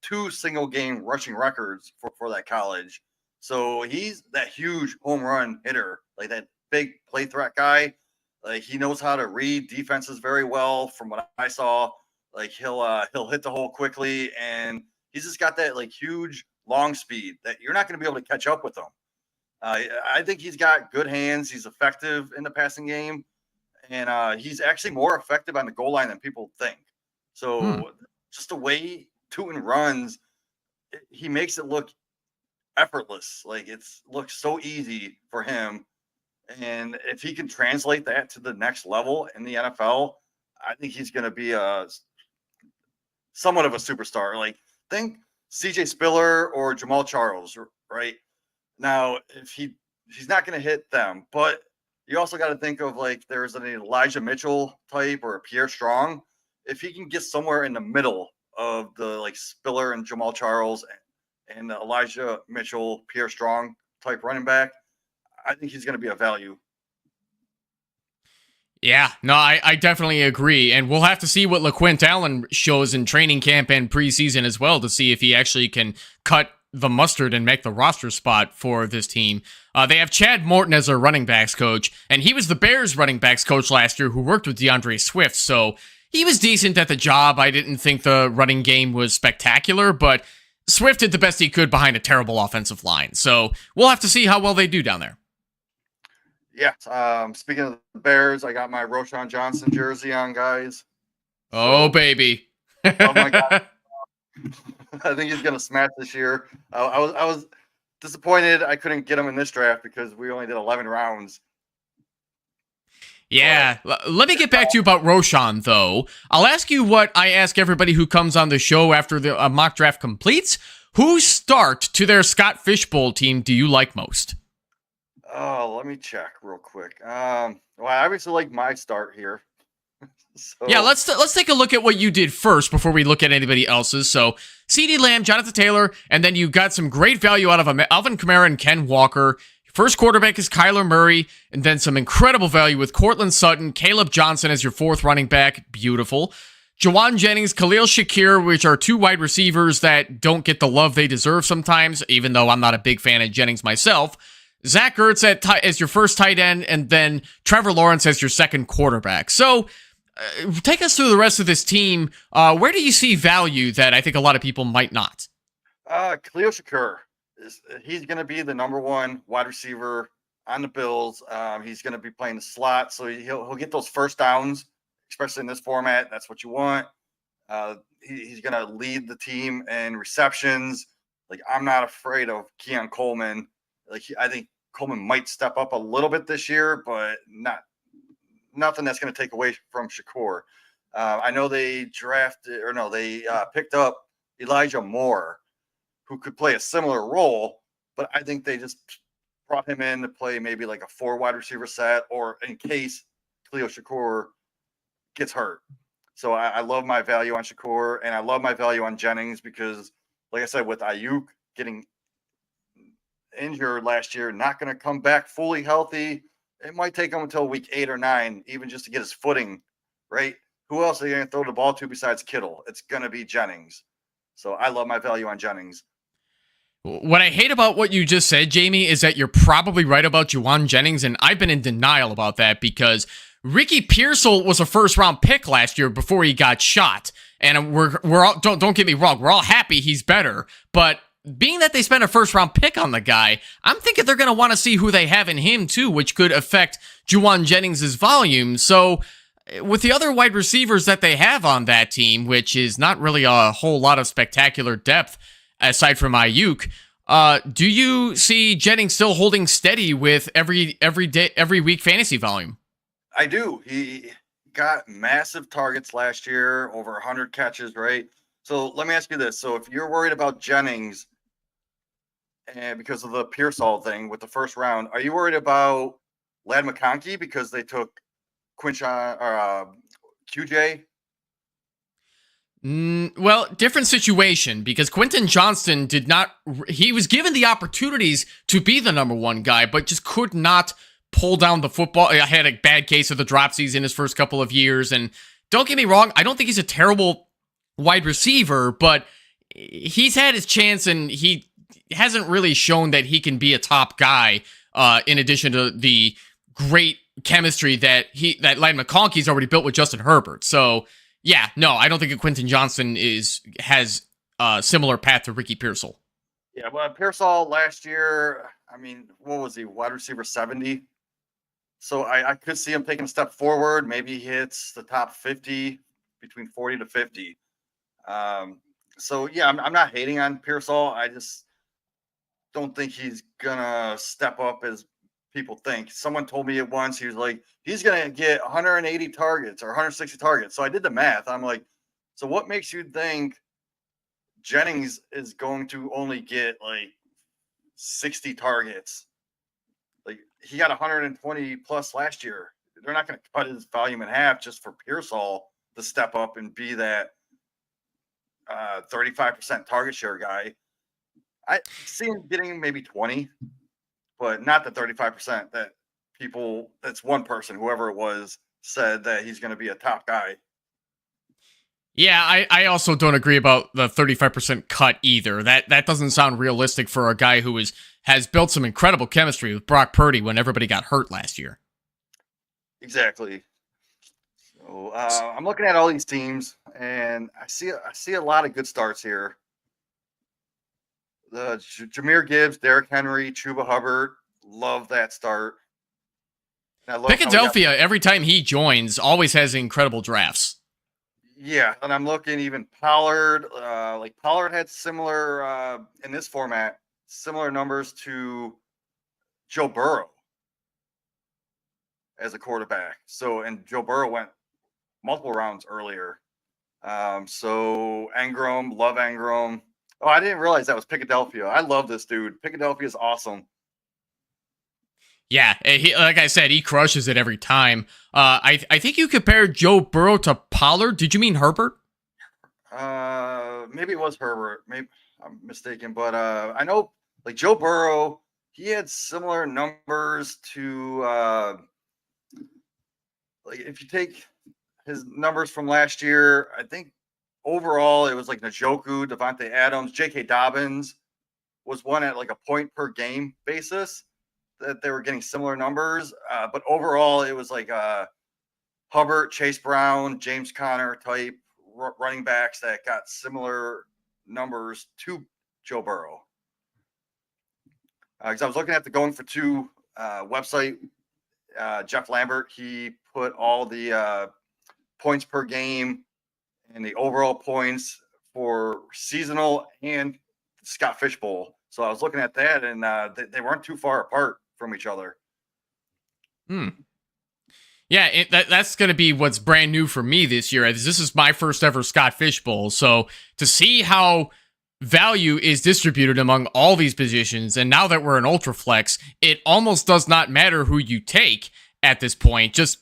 2 single-game rushing records for that college. So he's that huge home run hitter, like that big play threat guy. Like, he knows how to read defenses very well. From what I saw, like he'll hit the hole quickly, and he's just got that like huge long speed that you're not going to be able to catch up with him. I think he's got good hands. He's effective in the passing game, and he's actually more effective on the goal line than people think. So just the way Tootin runs, he makes it look effortless. Like, looks so easy for him. And if he can translate that to the next level in the NFL, I think he's going to be somewhat of a superstar. Like, think CJ Spiller or Jamal Charles, right? Now, if he's not going to hit them, but you also got to think of, like, there's an Elijah Mitchell type or a Pierre Strong. If he can get somewhere in the middle of the like Spiller and Jamal Charles and the Elijah Mitchell, Pierre Strong type running back, I think he's going to be a value. Yeah, no, I definitely agree. And we'll have to see what LaQuint Allen shows in training camp and preseason as well to see if he actually can cut the mustard and make the roster spot for this team. They have Chad Morton as their running backs coach, and he was the Bears running backs coach last year who worked with DeAndre Swift, so he was decent at the job. I didn't think the running game was spectacular, but Swift did the best he could behind a terrible offensive line. So we'll have to see how well they do down there. Yeah. Speaking of the Bears, I got my Roshan Johnson jersey on, guys. Oh, So, baby. love my guy. I think he's gonna smash this year. I was disappointed I couldn't get him in this draft because we only did 11 rounds. Yeah. Let me get back to you about Roshan, though. I'll ask you what I ask everybody who comes on the show after the mock draft completes. Whose start to their Scott Fishbowl team do you like most? Oh, let me check real quick. Well, I obviously like my start here. So, Yeah, let's take a look at what you did first before we look at anybody else's. So, CeeDee Lamb, Jonathan Taylor, and then you got some great value out of Alvin Kamara and Ken Walker. First quarterback is Kyler Murray, and then some incredible value with Cortland Sutton, Caleb Johnson as your fourth running back. Beautiful. Jawan Jennings, Khalil Shakir, which are two wide receivers that don't get the love they deserve sometimes, even though I'm not a big fan of Jennings myself. Zach Ertz as your first tight end, and then Trevor Lawrence as your second quarterback. So, take us through the rest of this team. Where do you see value that I think a lot of people might not? Khalil Shakir he's going to be the number one wide receiver on the Bills. He's going to be playing the slot, so he'll get those first downs, especially in this format. That's what you want. He's going to lead the team in receptions. Like, I'm not afraid of Keon Coleman. I think Coleman might step up a little bit this year, but nothing that's going to take away from Shakur. I know they picked up Elijah Moore, who could play a similar role, but I think they just brought him in to play maybe like a 4 wide receiver set, or in case Khalil Shakur gets hurt. So I love my value on Shakur, and I love my value on Jennings because, like I said, with Ayuk getting injured last year, not going to come back fully healthy. It might take him until week 8 or 9, even just to get his footing, right? Who else are you going to throw the ball to besides Kittle? It's going to be Jennings. So I love my value on Jennings. What I hate about what you just said, Jamie, is that you're probably right about Juwan Jennings, and I've been in denial about that because Ricky Pearsall was a first-round pick last year before he got shot, and we're all, don't get me wrong, we're all happy he's better, but being that they spent a first-round pick on the guy, I'm thinking they're going to want to see who they have in him too, which could affect Juwan Jennings' volume. So with the other wide receivers that they have on that team, which is not really a whole lot of spectacular depth aside from Ayuk, do you see Jennings still holding steady with every week fantasy volume? I do. He got massive targets last year, over 100 catches, right? So let me ask you this. So if you're worried about Jennings and because of the Pearsall thing with the first round, are you worried about Ladd McConkey because they took Quinshon or QJ? Well, different situation because Quentin Johnston he was given the opportunities to be the number one guy, but just could not pull down the football. I had a bad case of the dropsies in his first couple of years. And don't get me wrong, I don't think he's a terrible wide receiver, but he's had his chance and he hasn't really shown that he can be a top guy, in addition to the great chemistry that Ladd McConkey's already built with Justin Herbert. So yeah, no, I don't think Quentin Johnston has a similar path to Ricky Pearsall. Yeah, well, Pearsall last year, I mean, what was he, wide receiver 70? So I could see him taking a step forward. Maybe he hits the top 50, between 40 to 50. So yeah, I'm not hating on Pearsall. I just don't think he's gonna step up as people think. Someone told me it once. He was like, he's gonna get 180 targets or 160 targets. So I did the math. I'm like, so what makes you think Jennings is going to only get like 60 targets? Like, he got 120 plus last year. They're not going to cut his volume in half just for Pearsall to step up and be that 35% target share guy. I see him getting maybe 20, but not the 35% that's one person, whoever it was, said that he's going to be a top guy. Yeah, I also don't agree about the 35% cut either. That doesn't sound realistic for a guy who has built some incredible chemistry with Brock Purdy when everybody got hurt last year. Exactly. So I'm looking at all these teams, and I see a lot of good starts here. Jahmyr Gibbs, Derrick Henry, Chuba Hubbard. Love that start. And I love how we got. Philadelphia, every time he joins, always has incredible drafts. Yeah, and I'm looking even Pollard. Like Pollard had similar in this format, similar numbers to Joe Burrow as a quarterback. So, and Joe Burrow went multiple rounds earlier. So Engram, love Engram. Oh, I didn't realize that was Philadelphia. I love this dude. Philadelphia is awesome. Yeah, like I said, he crushes it every time. I think you compared Joe Burrow to Pollard. Did you mean Herbert? Maybe it was Herbert. Maybe I'm mistaken, but I know like Joe Burrow, he had similar numbers to like if you take his numbers from last year, I think overall it was like Njoku, Devontae Adams, J.K. Dobbins was one at like a point per game basis that they were getting similar numbers. But overall it was like Hubbard, Chase Brown, James Conner type running backs that got similar numbers to Joe Burrow. Because I was looking at the Going for Two website, Jeff Lambert, he put all the points per game and the overall points for seasonal and Scott Fish Bowl. So I was looking at that, and they weren't too far apart from each other. Yeah, that's going to be what's brand new for me this year. This is my first ever Scott Fish Bowl. So to see how value is distributed among all these positions, and now that we're in Ultraflex, it almost does not matter who you take at this point. Just,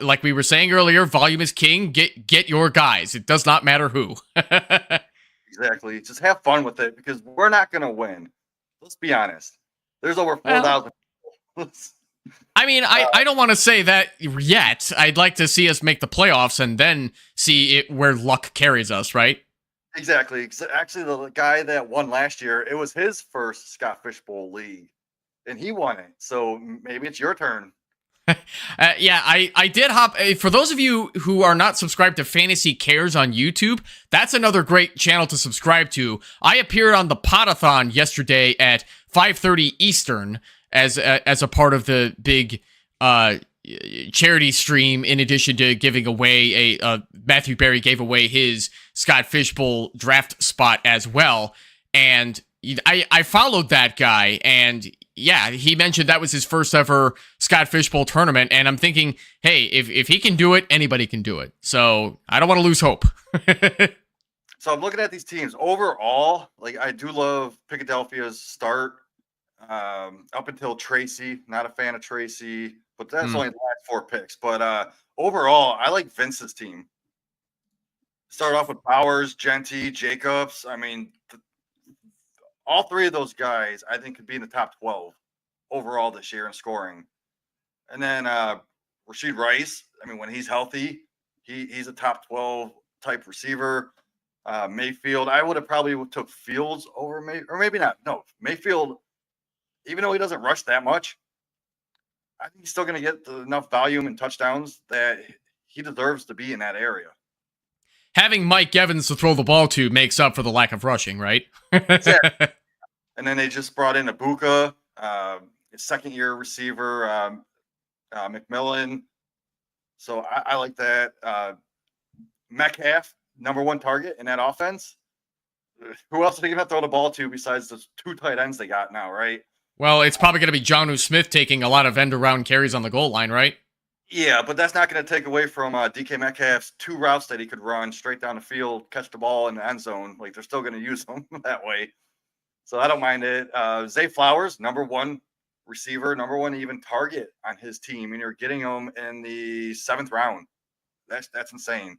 like we were saying earlier, volume is king. Get your guys. It does not matter who. Exactly. Just have fun with it because we're not going to win. Let's be honest. There's over 4,000 people. I mean, I don't want to say that yet. I'd like to see us make the playoffs and then see where luck carries us, right? Exactly. Actually, the guy that won last year, it was his first Scott Fish Bowl league, and he won it. So maybe it's your turn. Yeah, I did hop. For those of you who are not subscribed to Fantasy Cares on YouTube, that's another great channel to subscribe to. I appeared on the Podathon yesterday at 5:30 Eastern as a part of the big charity stream. In addition to giving away Matthew Berry gave away his Scott Fish Bowl draft spot as well, and I followed that guy, and yeah, he mentioned that was his first ever Scott Fish Bowl tournament, and I'm thinking, hey, if he can do it, anybody can do it. So I don't want to lose hope. So I'm looking at these teams overall. Like I do love Philadelphia's start up until Tracy. Not a fan of Tracy, but that's only the last 4 picks. But overall, I like Vince's team. Start off with Bowers, Genty, Jacobs. I mean, all 3 of those guys, I think, could be in the top 12 overall this year in scoring. And then Rashid Rice, I mean, when he's healthy, he's a top 12 type receiver. Mayfield, I would have probably took Fields over or maybe not. No, Mayfield, even though he doesn't rush that much, I think he's still going to get enough volume and touchdowns that he deserves to be in that area. Having Mike Evans to throw the ball to makes up for the lack of rushing, right? Exactly. And then they just brought in Ibuka, his second-year receiver, McMillan. So I like that. Metcalf, number 1 target in that offense. Who else are they going to throw the ball to besides the 2 tight ends they got now, right? Well, it's probably going to be Jonnu Smith taking a lot of end-around carries on the goal line, right? Yeah, but that's not going to take away from DK Metcalf's 2 routes that he could run straight down the field, catch the ball in the end zone. Like, they're still going to use them that way. So I don't mind it. Zay Flowers, number 1 receiver, number 1 even target on his team, and you're getting him in the 7th round. That's insane.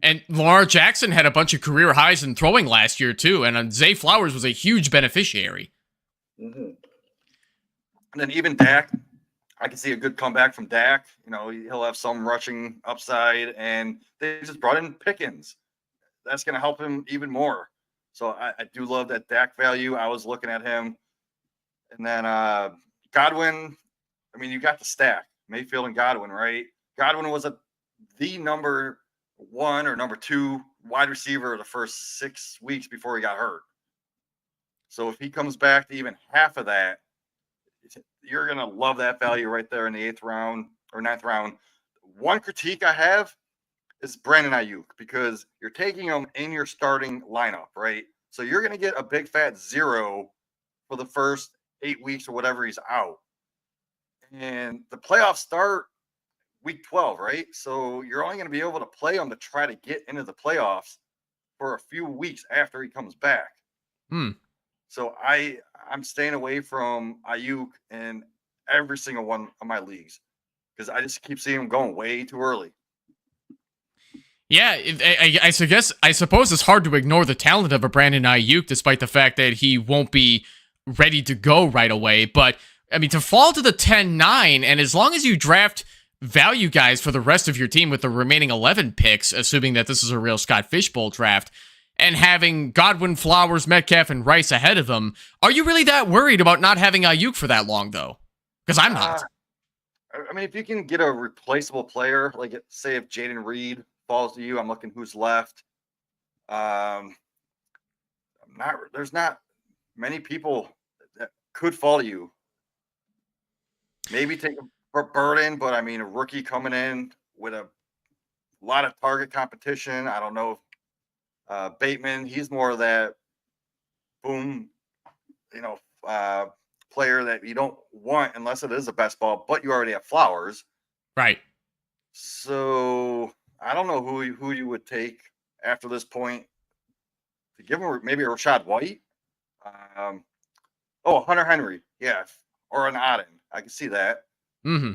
And Lamar Jackson had a bunch of career highs in throwing last year, too, and Zay Flowers was a huge beneficiary. Mm-hmm. And then even Dak, I can see a good comeback from Dak. You know, he'll have some rushing upside, and they just brought in Pickens. That's going to help him even more. So I do love that Dak value. I was looking at him. And then Godwin, I mean, you got the stack, Mayfield and Godwin, right? Godwin was the number 1 or number 2 wide receiver the first 6 weeks before he got hurt. So if he comes back to even half of that, you're going to love that value right there in the 8th round or 9th round. One critique I have is Brandon Ayuk, because you're taking him in your starting lineup, right? So you're going to get a big fat 0 for the first 8 weeks or whatever he's out. And the playoffs start week 12, right? So you're only going to be able to play him to try to get into the playoffs for a few weeks after he comes back. So I'm staying away from Ayuk in every single one of my leagues because I just keep seeing him going way too early. Yeah, I suppose it's hard to ignore the talent of a Brandon Ayuk, despite the fact that he won't be ready to go right away. But, I mean, to fall to the 10-9, and as long as you draft value guys for the rest of your team with the remaining 11 picks, assuming that this is a real Scott Fishbowl draft, and having Godwin, Flowers, Metcalf, and Rice ahead of them, are you really that worried about not having Ayuk for that long, though? Because I'm not. I mean, if you can get a replaceable player, like say if Jaden Reed falls to you, I'm looking who's left. There's not many people that could fall to you. Maybe take a Burden, but I mean, a rookie coming in with a lot of target competition. I don't know if Bateman, he's more of that boom, player that you don't want unless it is a best ball, but you already have Flowers. Right. So I don't know who you would take after this point to give him maybe a Rashad White. Hunter Henry, yeah, or an Auden. I can see that. Mm-hmm.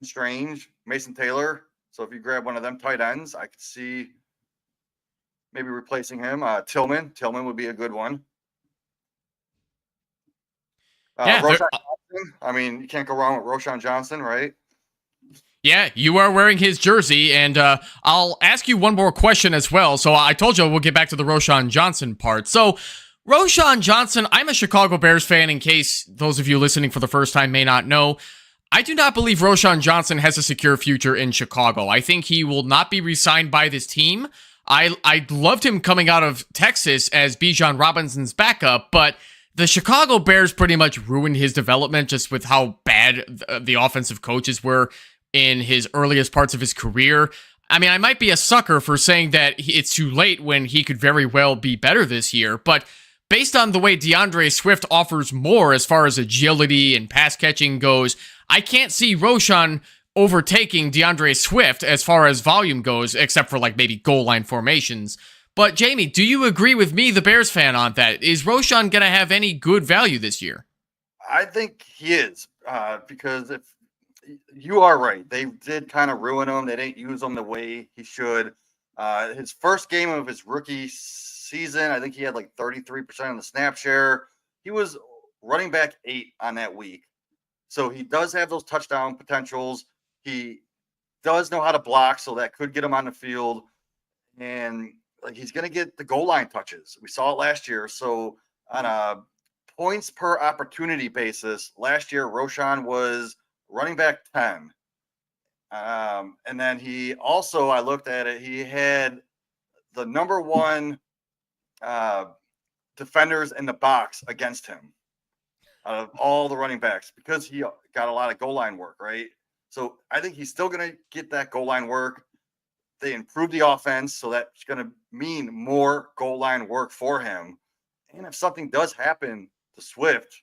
Strange, Mason Taylor. So if you grab one of them tight ends, I could see maybe replacing him. Tillman would be a good one. Roschon Johnson. I mean, you can't go wrong with Roschon Johnson, right? Yeah, you are wearing his jersey, and I'll ask you one more question as well. So I told you we'll get back to the Roschon Johnson part. So Roschon Johnson, I'm a Chicago Bears fan, in case those of you listening for the first time may not know. I do not believe Roschon Johnson has a secure future in Chicago. I think he will not be re-signed by this team. I loved him coming out of Texas as Bijan Robinson's backup, but the Chicago Bears pretty much ruined his development just with how bad the offensive coaches were in his earliest parts of his career. I mean, I might be a sucker for saying that it's too late when he could very well be better this year, but based on the way DeAndre Swift offers more as far as agility and pass catching goes, I can't see Roschon overtaking DeAndre Swift as far as volume goes, except for like maybe goal line formations. But Jamie, do you agree with me, the Bears fan, on that? Is Roschon going to have any good value this year? I think he is, because if you are right, they did kind of ruin him. They didn't use him the way he should. His first game of his rookie season, I think he had like 33% of the snap share. He was running back 8 on that week. So he does have those touchdown potentials. He does know how to block, so that could get him on the field. And like he's going to get the goal line touches. We saw it last year. So on a points per opportunity basis, last year Roschon was running back 10. And then he also, I looked at it, he had the number 1 defenders in the box against him out of all the running backs because he got a lot of goal line work, right? So I think he's still going to get that goal line work. They improved the offense, so that's going to mean more goal line work for him. And if something does happen to Swift,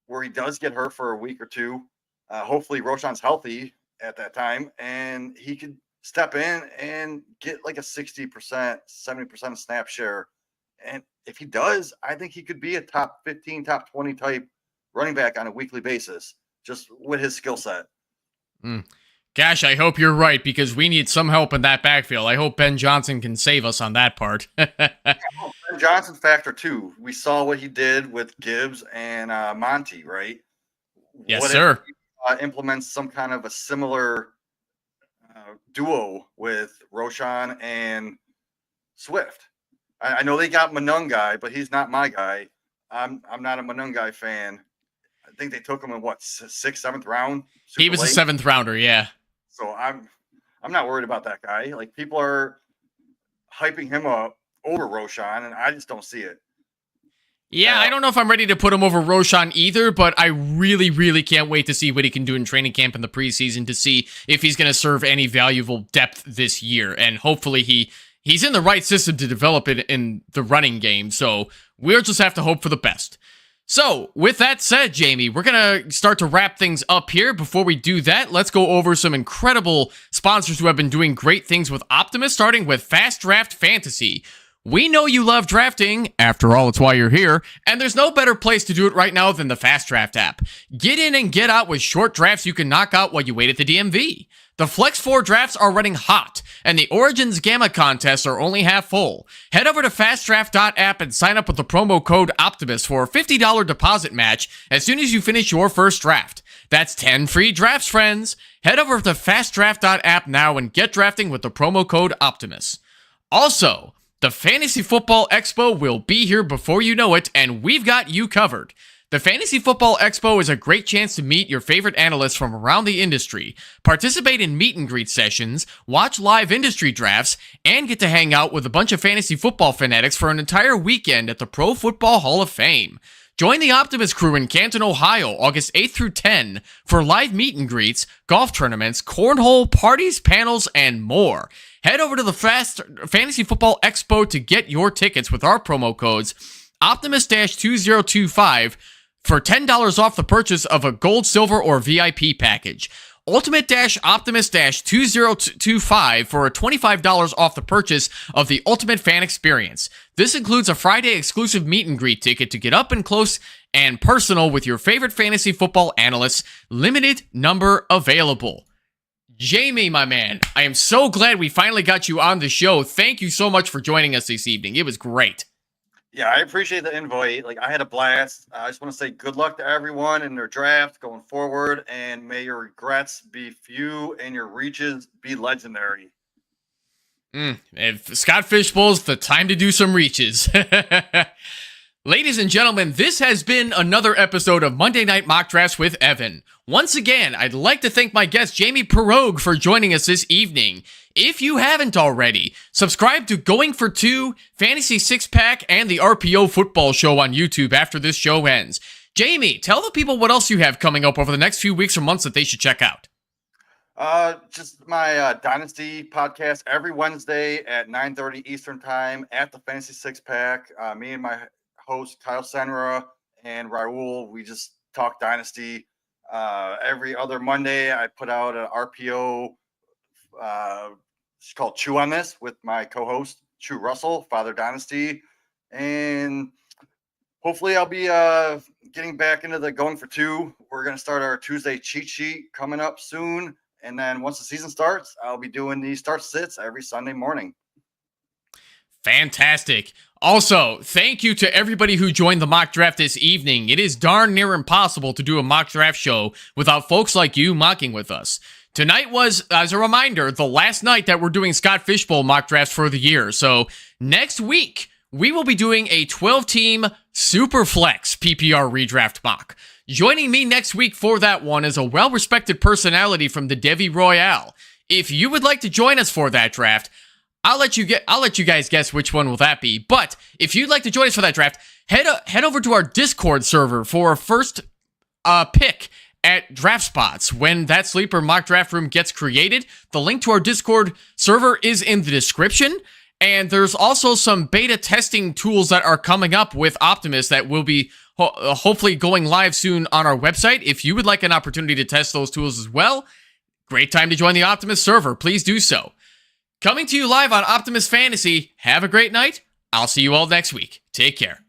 where he does get hurt for a week or two, hopefully Roschon's healthy at that time, and he could step in and get like a 60%, 70% snap share. And if he does, I think he could be a top 15, top 20 type running back on a weekly basis, just with his skill set. Gosh, I hope you're right, because we need some help in that backfield. I hope Ben Johnson can save us on that part. Ben Johnson factor too. We saw what he did with Gibbs and Monty, right? Yes, sir. If he implements some kind of a similar duo with Roschon and Swift. I know they got Monungai, but he's not my guy. I'm not a Monungai fan. I think they took him in what, 6th, 7th round. He was a 7th rounder, yeah. So I'm not worried about that guy. Like people are hyping him up over Roschon, and I just don't see it. Yeah, I don't know if I'm ready to put him over Roshan either, but I really, really can't wait to see what he can do in training camp in the preseason to see if he's going to serve any valuable depth this year. And hopefully he's in the right system to develop it in the running game. So we'll just have to hope for the best. So, with that said, Jamie, we're going to start to wrap things up here. Before we do that, let's go over some incredible sponsors who have been doing great things with Optimus, starting with Fast Draft Fantasy. We know you love drafting. After all, it's why you're here. And there's no better place to do it right now than the Fast Draft app. Get in and get out with short drafts you can knock out while you wait at the DMV. The Flex 4 drafts are running hot, and the Origins Gamma contests are only half full. Head over to fastdraft.app and sign up with the promo code Optimus for a $50 deposit match as soon as you finish your first draft. That's 10 free drafts, friends. Head over to fastdraft.app now and get drafting with the promo code Optimus. Also, the Fantasy Football Expo will be here before you know it, and we've got you covered. The Fantasy Football Expo is a great chance to meet your favorite analysts from around the industry, participate in meet and greet sessions, watch live industry drafts, and get to hang out with a bunch of fantasy football fanatics for an entire weekend at the Pro Football Hall of Fame. Join the Optimus crew in Canton, Ohio, August 8th through 10 for live meet and greets, golf tournaments, cornhole, parties, panels, and more. Head over to the Fantasy Football Expo to get your tickets with our promo codes Optimus-2025 for $10 off the purchase of a gold, silver, or VIP package. Ultimate-Optimus-2025 for $25 off the purchase of the Ultimate Fan Experience. This includes a Friday exclusive meet and greet ticket to get up and close and personal with your favorite fantasy football analysts. Limited number available. Jamie, my man, I am so glad we finally got you on the show. Thank you so much for joining us this evening. It was great. Yeah, I appreciate the invite. Like, I had a blast. I just want to say good luck to everyone in their draft going forward, and may your regrets be few and your reaches be legendary. If Scott Fishbowl's the time to do some reaches. Ladies and gentlemen, this has been another episode of Monday Night Mock Drafts with Evan. Once again, I'd like to thank my guest Jamie Perog for joining us this evening. If you haven't already, subscribe to Going for Two, Fantasy Six Pack, and the RPO Football Show on YouTube after this show ends. Jamie, tell the people what else you have coming up over the next few weeks or months that they should check out. Just my Dynasty podcast every Wednesday at 9:30 Eastern Time at the Fantasy Six Pack. Me and my host Kyle Senra and Raul, we just talk Dynasty. Every other Monday, I put out an RPO. It's called Chew on This with my co-host Chew Russell, Father Dynasty, and hopefully I'll be getting back into the Going for Two. We're going to start our Tuesday cheat sheet coming up soon, and then once the season starts, I'll be doing the start sits every Sunday morning. Fantastic. Also, thank you to everybody who joined the mock draft this evening. It is darn near impossible to do a mock draft show without folks like you mocking with us. Tonight was, as a reminder, the last night that we're doing Scott Fishbowl mock drafts for the year. So next week, we will be doing a 12-team Superflex PPR redraft mock. Joining me next week for that one is a well-respected personality from the Devi Royale. If you would like to join us for that draft, I'll let you guys guess which one will that be. But if you'd like to join us for that draft, head over to our Discord server for a first pick at draft spots when that sleeper mock draft room gets created. The link to our Discord server is in the description. And there's also some beta testing tools that are coming up with Optimus that will be hopefully going live soon on our website. If you would like an opportunity to test those tools as well, great time to join the Optimus server. Please do so. Coming to you live on Optimus Fantasy. Have a great night. I'll see you all next week. Take care.